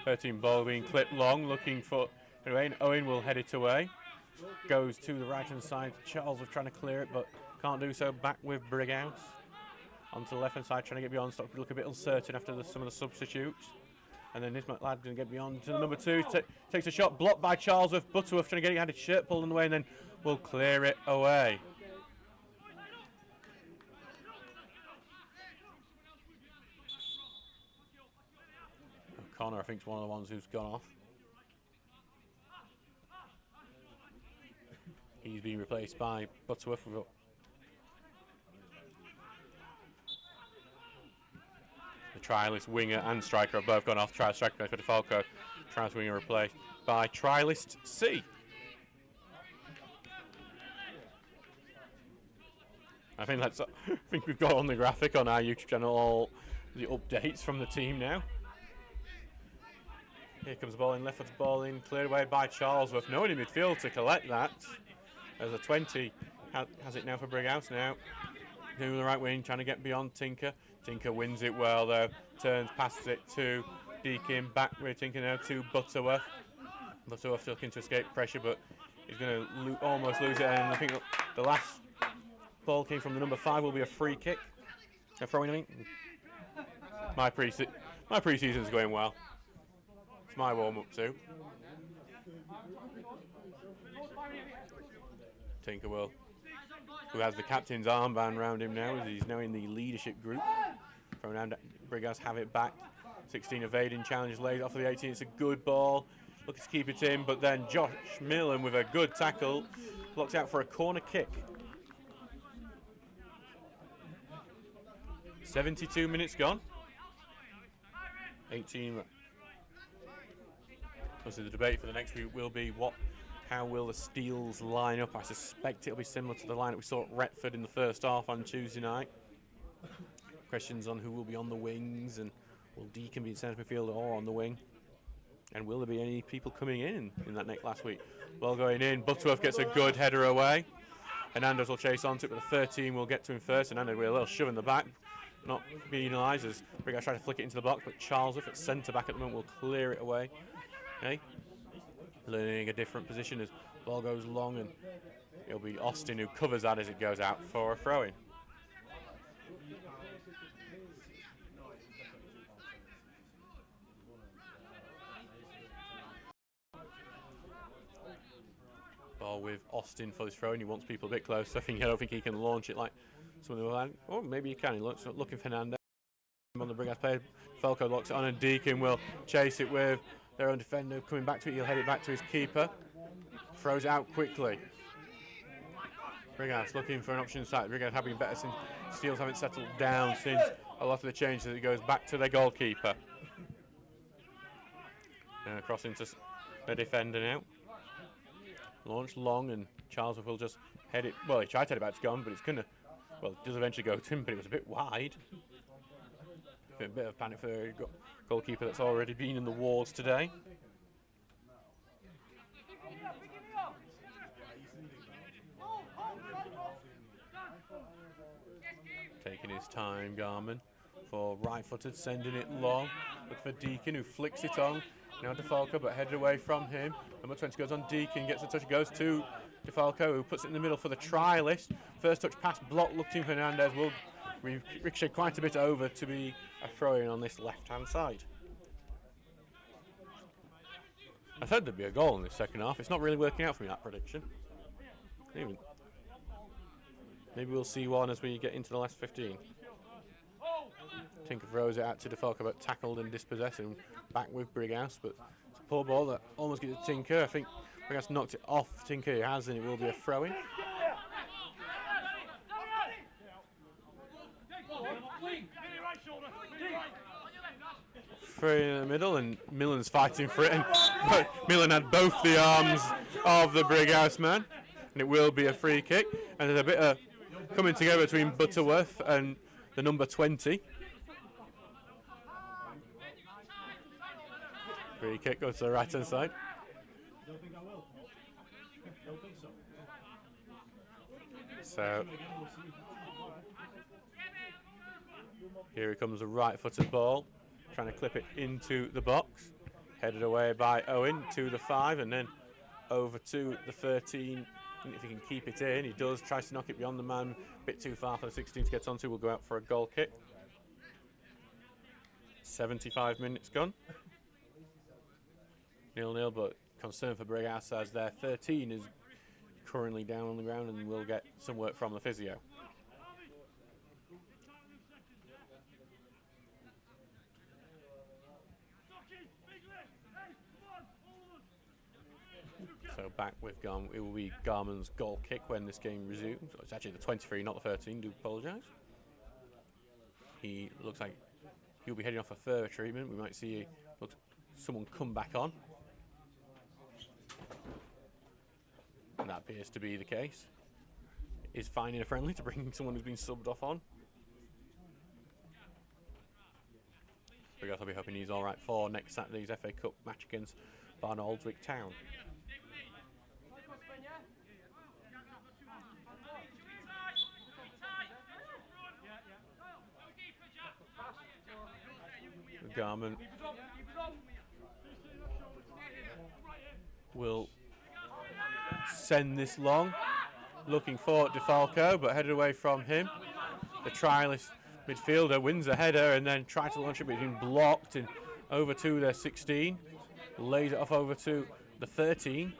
13 ball being clipped long, looking for Owen. Owen will head it away. Goes to the right hand side. Charles was trying to clear it, but can't do so. Back with Brighouse. Onto the left hand side, trying to get beyond. Stocksbridge look a bit uncertain after some of the substitutes. And then this lad going to get beyond to the number 2. Takes a shot, blocked by Charlesworth. Butterworth trying to get it, had his shirt pulled away, and then will clear it away. O'Connor, I think, is one of the ones who's gone off. He's been replaced by Butterworth. The trialist winger and striker have both gone off. Trialist striker for De Falco. Trialist winger replaced by trialist C. I think we've got on the graphic on our YouTube channel all the updates from the team now. Here comes the ball in, left foot ball in, cleared away by Charlesworth. No one in midfield to collect that. As a 20 has it now for Brighouse now. To the right wing, trying to get beyond Tinker. Tinker wins it well though. Turns, passes it to Deakin. Back with Tinker now to Butterworth. Butterworth looking to escape pressure, but he's going to almost lose it. And I think the last ball came from the number 5. Will be a free kick. A throw-in, I mean. My pre-season's going well. It's my warm-up too. Tinker will, who has the captain's armband round him now, as he's now in the leadership group. From around Brighouse have it back. 16 evading challenge laid off of the 18. It's a good ball. Looking to keep it in, but then Josh Millen with a good tackle blocks out for a corner kick. 72 minutes gone. 18. Obviously, the debate for the next week will be how will the Steels line up? I suspect it'll be similar to the line that we saw at Retford in the first half on Tuesday night. Questions on who will be on the wings, and will Deacon be in centre midfield or on the wing? And will there be any people coming in that next last week? Ball going in, Butterworth gets a good header away. Hernandez will chase onto it, but the 13 will get to him first. Hernandez with a little shove in the back, not penalised as Brighouse try to flick it into the box, but Charlesworth at centre back at the moment will clear it away. Okay. Learning a different position as ball goes long, and it'll be Austin who covers that as it goes out for a throw-in. Ball with Austin for this throw-in. He wants people a bit close. I don't think he can launch it like some of the other. Or maybe he can. He looks looking for Hernandez on the Brighouse player. Falco locks it on, and Deacon will chase it with their own defender coming back to it. He'll head it back to his keeper. Throws it out quickly. Brighouse looking for an option inside. Brighouse having better since Steels haven't settled down since a lot of the changes. It goes back to their goalkeeper. Across into the defender now. Launch long, and Charlesworth will just head it. Well, he tried to head it back to gone, but it's going to. Well, it does eventually go to him, but it was a bit wide. A bit of panic for the goalkeeper that's already been in the wards today. Taking his time, Garman, for right-footed, sending it long. Look for Deacon, who flicks it on. Now De Falco, but headed away from him. Number 20 goes on Deacon, gets a touch, goes to De Falco, who puts it in the middle for the trialist. First touch pass blocked, looked in Hernandez, will ricochet quite a bit over to be a throw-in on this left-hand side. I said there'd be a goal in this second half. It's not really working out for me, that prediction. Maybe we'll see one as we get into the last 15. Tinker throws it out to DeFalco, but tackled and dispossessed, and back with Brighouse. But it's a poor ball that almost gets to Tinker. I think Brighouse knocked it off Tinker. He has, and it will be a throw-in. Throw in the middle, and Millen's fighting for it. And Millen had both the arms of the Brighouse man, and it will be a free kick. And there's a bit of coming together between Butterworth and the number 20. Free kick goes to the right hand side. So here comes a right footed ball, trying to clip it into the box. Headed away by Owen to the 5 and then over to the 13. If he can keep it in, he does. Tries to knock it beyond the man, a bit too far for the 16 to get onto. We'll go out for a goal kick. 75 minutes gone. 0-0, but concern for Brighouse as their 13 is currently down on the ground and will get some work from the physio. So back with Garman. It will be Garman's goal kick when this game resumes. It's actually the 23, not the 13. Do apologise. He looks like he'll be heading off for further treatment. We might see someone come back on. And that appears to be the case. Is finding a friendly to bring someone who's been subbed off on. Brighouse will be hoping he's all right for next Saturday's FA Cup match against Barnoldswick Town. Garman will send this long, looking for DeFalco, but headed away from him. The trialist midfielder wins a header and then tries to launch it, but he's been blocked and over to their 16. Lays it off over to the 13.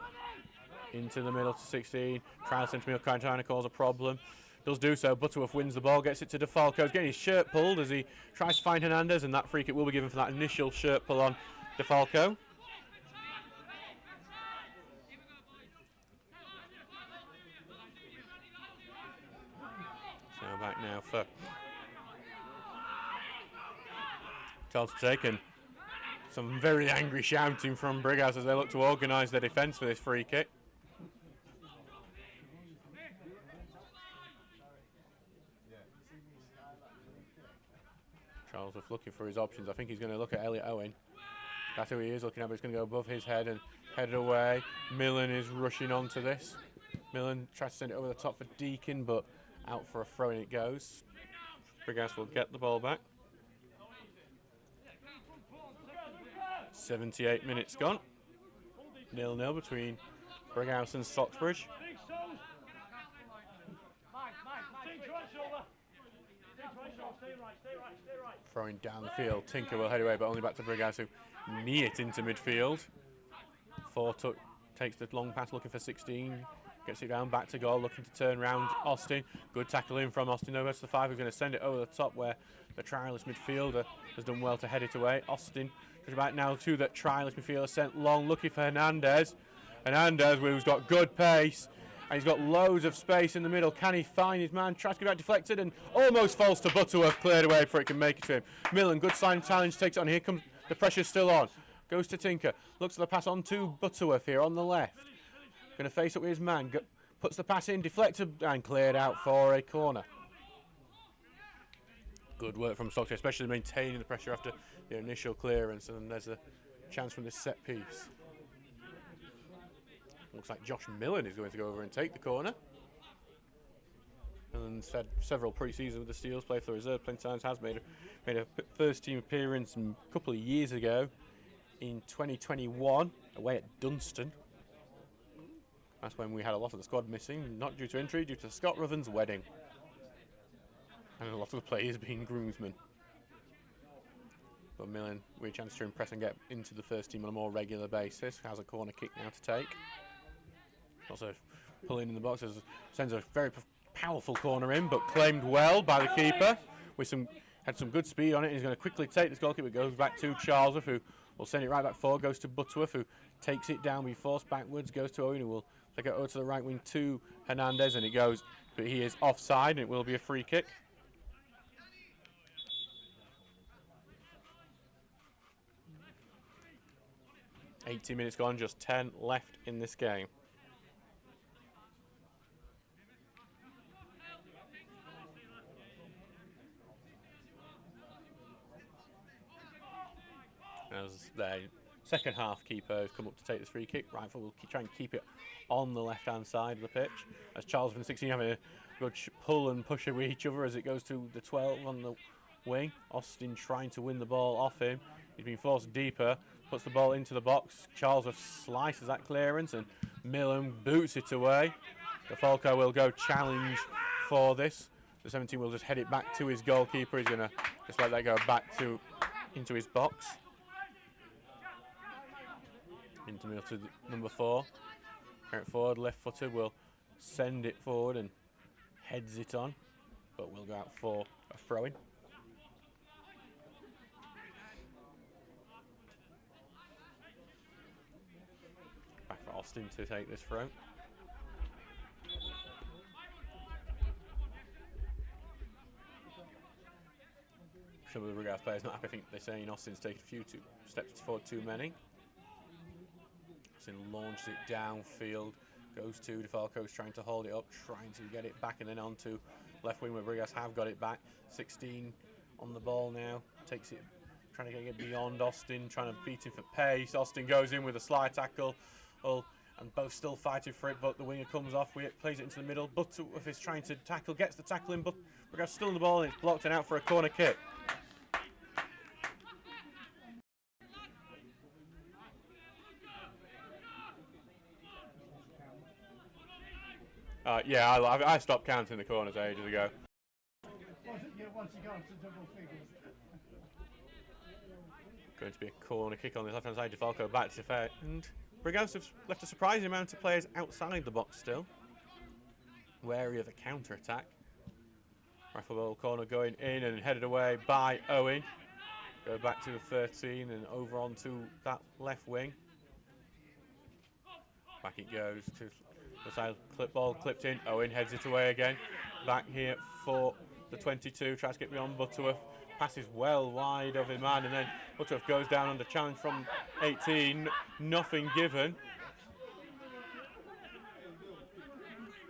Into the middle to 16. Trial centre middle trying to cause a problem. Does do so. Butterworth wins the ball, gets it to DeFalco. He's getting his shirt pulled as he tries to find Hernandez, and that free kick will be given for that initial shirt pull on DeFalco. So back now for Charles to take, and some very angry shouting from Brighouse as they look to organise their defence for this free kick. Charles was looking for his options. I think he's going to look at Elliot Owen. That's who he is looking at, but he's going to go above his head and head away. Millen is rushing onto this. Millen tries to send it over the top for Deacon, but out for a throw and it goes. Brighouse will get the ball back. 78 minutes gone. 0-0 between Brighouse and Stocksbridge. Throwing down the field, Tinker will head away, but only back to Brighouse, who knee it into midfield. Fortuck takes the long pass, looking for 16, gets it down, back to goal, looking to turn round Austin. Good tackle in from Austin over to the 5, who's going to send it over the top where the trialist midfielder has done well to head it away. Austin goes back now to that trialist midfielder, sent long, looking for Hernandez. Hernandez, who's got good pace. And he's got loads of space in the middle. Can he find his man? Tries to get out deflected and almost falls to Butterworth. Cleared away before it can make it to him. Millen, good sign challenge, takes it on. Here comes the pressure's still on. Goes to Tinker. Looks at the pass on to Butterworth here on the left. Going to face up with his man. Puts the pass in, deflected and cleared out for a corner. Good work from Stockton, especially maintaining the pressure after the initial clearance. And there's a chance from this set piece. Looks like Josh Millen is going to go over and take the corner. And said several pre-seasons with the Steels, played for the reserve plenty times, has made a first team appearance a couple of years ago in 2021 away at Dunstan. That's when we had a lot of the squad missing, not due to injury, due to Scott Ruthen's wedding. And a lot of the players being groomsmen. But Millen with a chance to impress and get into the first team on a more regular basis. Has a corner kick now to take. Also pulling in the boxes, sends a very powerful corner in, but claimed well by the keeper. Had some good speed on it. He's going to quickly take this goalkeeper. Goes back to Charlesworth, who will send it right back forward. Goes to Butterworth, who takes it down. Be forced backwards. Goes to Owen, who will take it over to the right wing to Hernandez, and it goes, but he is offside, and it will be a free kick. $80 minutes gone, just 10 left in this game. As the second half keeper has come up to take this free kick, Rifle will try and keep it on the left-hand side of the pitch. As Charles and 16 having a good pull and push with each other as it goes to the 12 on the wing. Austin trying to win the ball off him. He's been forced deeper. Puts the ball into the box. Charles slices that clearance and Millen boots it away. The Falco will go challenge for this. The 17 will just head it back to his goalkeeper. He's going to just let that go back into his box. Into middle to number 4. Carry it forward, left-footed will send it forward and heads it on, but will go out for a throw-in. Back for Austin to take this throw. Some of the Brighouse players not happy. I think they're saying Austin's taken a few steps forward too many. Austin launches it downfield, goes to DeFalco's trying to hold it up, trying to get it back, and then on to left wing where Brighouse have got it back. 16 on the ball now, takes it, trying to get it beyond Austin, trying to beat him for pace. Austin goes in with a slide tackle, and both still fighting for it, but the winger comes off with it, plays it into the middle. Butterworth is trying to tackle, gets the tackle in, but Brighouse still in the ball, and it's blocked and out for a corner kick. Yeah, I stopped counting the corners ages ago. Once you got to double figures. Going to be a corner kick on the left-hand side. DeFalco back to defend. Brighouse have left a surprising amount of players outside the box still. Wary of a counter-attack. Rifle ball corner going in and headed away by Owen. Go back to the 13 and over onto that left wing. Back it goes to the side, ball clipped in. Owen heads it away again. Back here for the 22. Tries to get beyond Butterworth. Passes well wide of his man, and then Butterworth goes down under challenge from 18. Nothing given.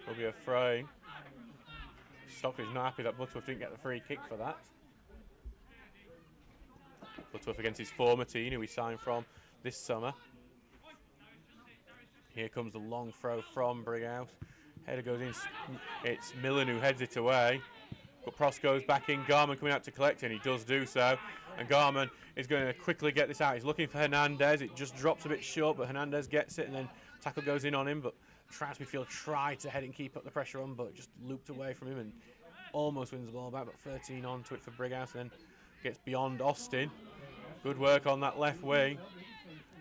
Will be a throw-in. Stockbridge not happy that Butterworth didn't get the free kick for that. Butterworth against his former team, who he signed from this summer. Here comes the long throw from Brighouse. Header goes in. It's Millen who heads it away. But Pross goes back in. Garman coming out to collect, and he does do so. And Garman is going to quickly get this out. He's looking for Hernandez. It just drops a bit short, but Hernandez gets it, and then tackle goes in on him. But Midfield tried to head and keep up the pressure on, but just looped away from him and almost wins the ball back. But 13 on to it for Brighouse, and then gets beyond Austin. Good work on that left wing.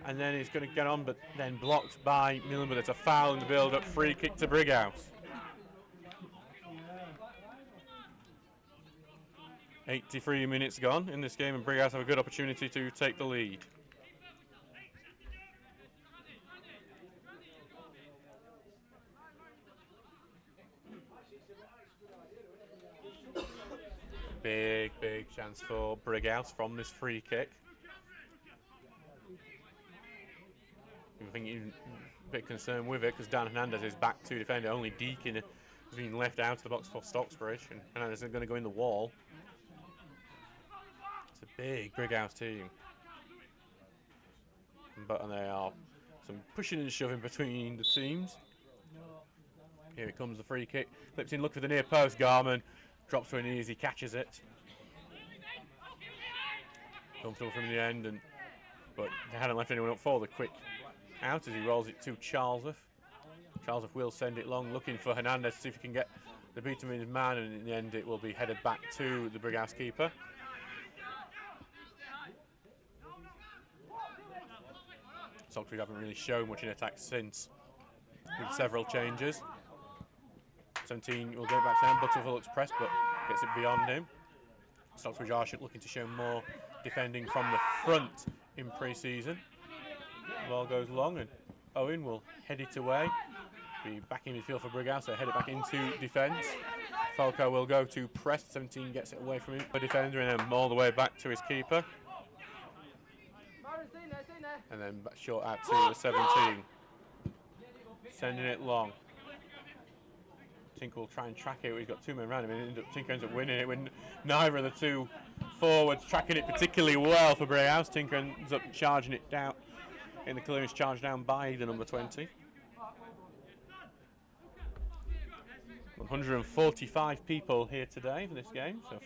And then he's going to get on, but then blocked by Millen. But it's a foul in the build-up. Free kick to Brighouse. 83 minutes gone in this game, and Brighouse have a good opportunity to take the lead. Big chance for Brighouse from this free kick. I think you're a bit concerned with it because Dan Hernandez is back to defend it. Only Deakin has been left out of the box for Stocksbridge, and Hernandez is going to go in the wall. It's a big Brighouse team. And there are some pushing and shoving between the teams. Here it comes, the free kick. Clips in, look for the near post. Garman drops to an easy, catches it. Comfortable from the end, but they hadn't left anyone up for the quick out as he rolls it to Charlesworth. Charlesworth will send it long, looking for Hernandez to see if he can get the beat him in his man, and in the end it will be headed back to the Brighouse keeper. Stocksbridge haven't really shown much in attack since, with several changes. 17 will go back to him. Butterfield looks pressed, but gets it beyond him. Stocksbridge are looking to show more defending from the front in pre-season. The ball goes long, and Owen will head it away. Be back in midfield for Brighouse, so head it back into defence. Falco will go to press. 17 gets it away from him, the defender, and then all the way back to his keeper. And then short out to the 17. Sending it long. Tinker will try and track it. He's got two men around him, and Tinker ends up winning it when neither of the two forwards tracking it particularly well for Brighouse. Tinker ends up charging it down in the clearance, charged down by the number 20. 145 people here today for this game, so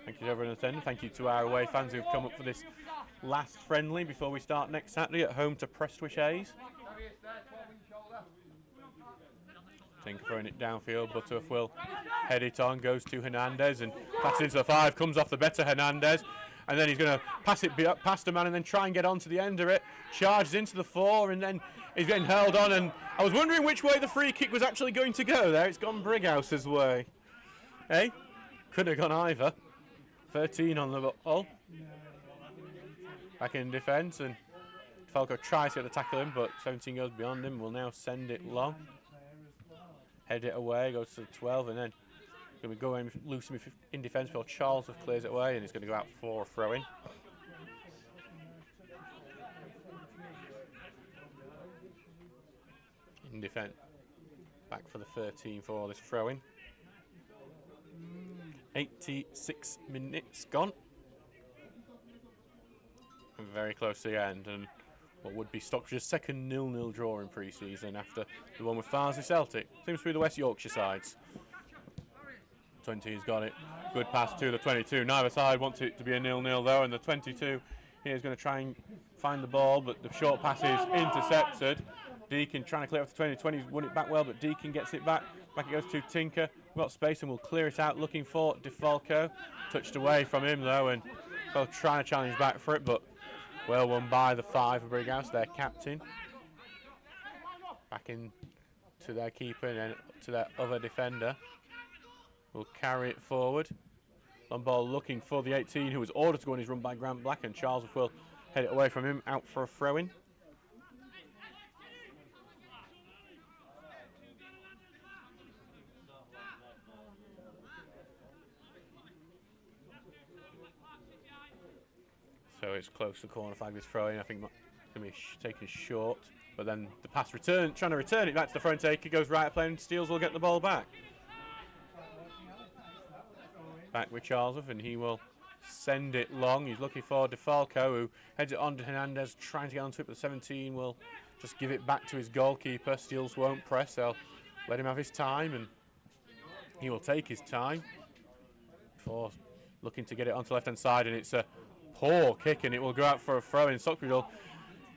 thank you to everyone attending. Thank you to our away fans who've come up for this last friendly before we start next Saturday at home to Prestwich Hayes. Tinker throwing it downfield. Butterworth will head it on, goes to Hernandez and passes into the 5, comes off the better Hernandez, and then he's going to pass it past a man and then try and get onto the end of it. Charges into the 4, and then he's getting held on, and I was wondering which way the free kick was actually going to go there. It's gone Brighouse's way. Hey? Could have gone either. 13 on the ball. Back in defence, and Falco tries to get the tackle in, but 17 goes beyond him. Will now send it long. Head it away, goes to the 12, and then going to go in loose in defence before Charles clears it away, and he's going to go out for a throw-in. In defence, back for the 13 for this throw-in. 86 minutes gone. And very close to the end, and what would be Stockbridge's second 0-0 draw in pre-season after the one with Farsley Celtic. Seems to be the West Yorkshire sides. 20's got it. Good pass to the 22. Neither side wants it to be a 0-0 though, and the 22 here is going to try and find the ball, but the short pass is intercepted. Deacon trying to clear off the 20. 20's won it back well, but Deacon gets it back. Back it goes to Tinker. We've got space and we'll clear it out, looking for DeFalco. Touched away from him though, and both trying to challenge back for it, but well won by the 5 of Brighouse, their captain. Back in to their keeper and then to their other defender. Will carry it forward. Long ball looking for the 18, who was ordered to go on his run by Grant Black, and Charles will head it away from him, out for a throw-in. So it's close to the corner flag, this throw-in. I think it's going to be taken short. But then the pass return, trying to return it back to the front taker, goes right at play, and Steels will get the ball back. Back with Charles, and he will send it long. He's looking for DeFalco, who heads it on to Hernandez, trying to get onto it, but 17 will just give it back to his goalkeeper. Steels won't press, they'll let him have his time, and he will take his time before looking to get it onto the left-hand side, and it's a poor kick, and it will go out for a throw in. Stockbridge will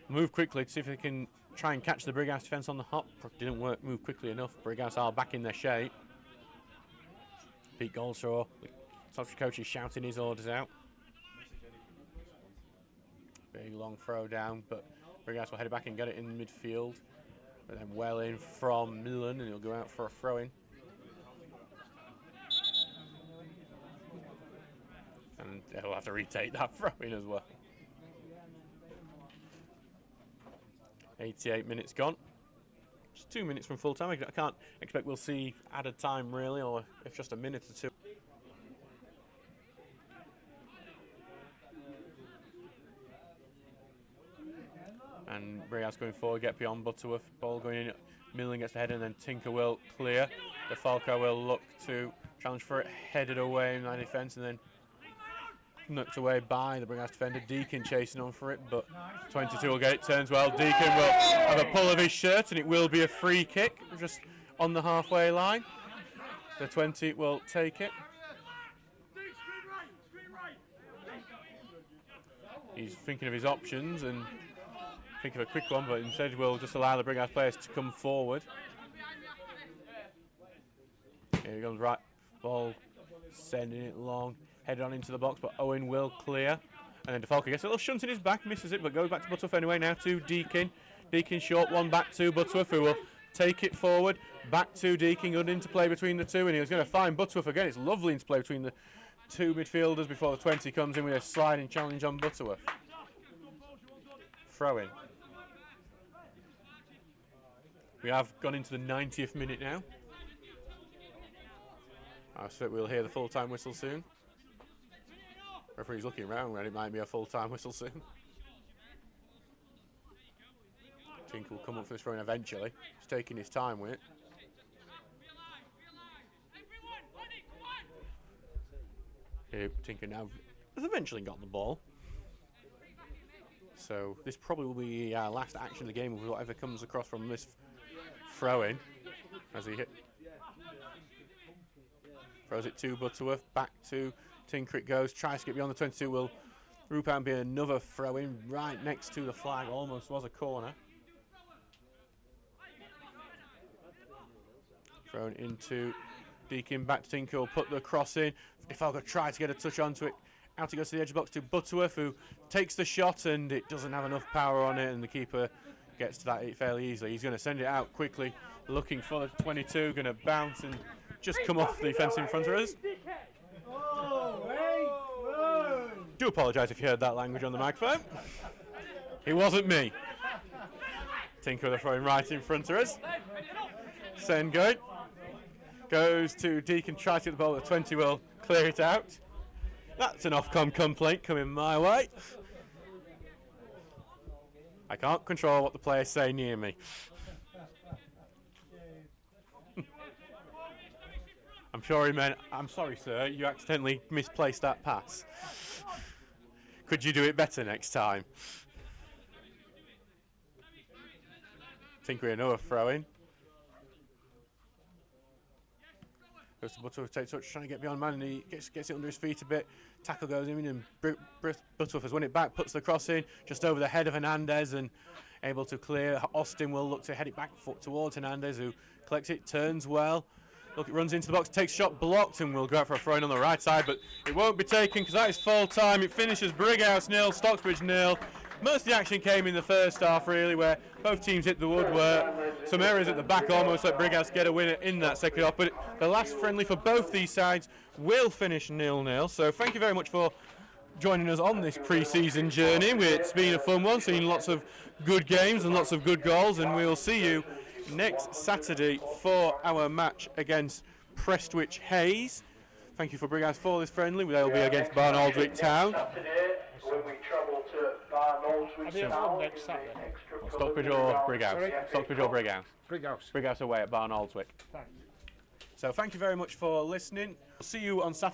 move quickly to see if they can try and catch the Brighouse defence on the hop. Didn't work, move quickly enough. Brighouse are back in their shape. Pete Goldstraw, the Stockbridge coach, is shouting his orders out. Big long throw down, but Brighouse will head it back and get it in midfield. But then well in from Millen, and he'll go out for a throw in. And they'll have to retake that throw-in as well. 88 minutes gone. Just 2 minutes from full time. I can't expect we'll see added time really, or if just a minute or two. And Brighouse going forward, get beyond Butterworth. Ball going in. Millen gets the head, and then Tinker will clear. DeFalco will look to challenge for it, headed away in that defence, and then knocked away by the Brighouse defender. Deacon chasing on for it, but 22 will get it, turns well. Deacon will have a pull of his shirt, and it will be a free kick just on the halfway line. The 20 will take it. He's thinking of his options and think of a quick one, but instead will just allow the Brighouse players to come forward. Here he comes, right ball, sending it long. Headed on into the box, but Owen will clear. And then DeFalco gets a little shunt in his back, misses it, but goes back to Butterworth anyway. Now to Deacon. Deakin short, one back to Butterworth, who will take it forward. Back to Deakin, good interplay between the two, and he's going to find Butterworth again. It's lovely interplay between the two midfielders before the 20 comes in with a sliding challenge on Butterworth. Throw in. We have gone into the 90th minute now. I suspect we'll hear the full-time whistle soon. Referee's looking around when it might be a full-time whistle soon. Tink will come up for this throw in eventually. He's taking his time with it. Here, Tinker now has eventually got the ball. So this probably will be our last action of the game with whatever comes across from this throw-in. As he throws it to Butterworth, back to Tinker it goes, tries to get beyond the 22, will roop out and be another throw-in right next to the flag, almost was a corner. Thrown into Deakin, back to Tinker, will put the cross in. Defalco tries to get a touch onto it. Out it goes to the edge of the box to Butterworth, who takes the shot and it doesn't have enough power on it, and the keeper gets to that fairly easily. He's going to send it out quickly, looking for the 22, going to bounce and just come off the fence in front of us. Do apologise if you heard that language on the microphone. It wasn't me. Tinker with a throwing right in front of us. Send going. Goes to Deakin, tries to get the ball, the 20 will clear it out. That's an Ofcom complaint coming my way. I can't control what the players say near me. I'm sure he meant, I'm sorry sir, you accidentally misplaced that pass. Could you do it better next time? Tinker another throw in. Goes to Butterworth, takes touch, trying to get beyond man, and he gets it under his feet a bit. Tackle goes in, and Butterworth has won it back, puts the cross in, just over the head of Hernandez, and able to clear. Austin will look to head it back towards Hernandez, who collects it, turns well. Look, it runs into the box, takes shot, blocked, and will go out for a throw-in on the right side, but it won't be taken because that is full time. It finishes Brighouse 0, Stocksbridge 0. Most of the action came in the first half, really, where both teams hit the woodwork. Some errors at the back almost let Brighouse get a winner in that second half, but the last friendly for both these sides will finish 0-0. So thank you very much for joining us on this pre-season journey. It's been a fun one, seeing lots of good games and lots of good goals, and we'll see you next Saturday for our match against Prestwich Hayes. Thank you for Brighouse for this friendly. They'll be against Barn Aldwick Town. Stockbridge or Brighouse? Stockbridge or Brighouse? Brighouse. Brighouse away at Barn Aldwick. Thanks. So thank you very much for listening. See you on Saturday.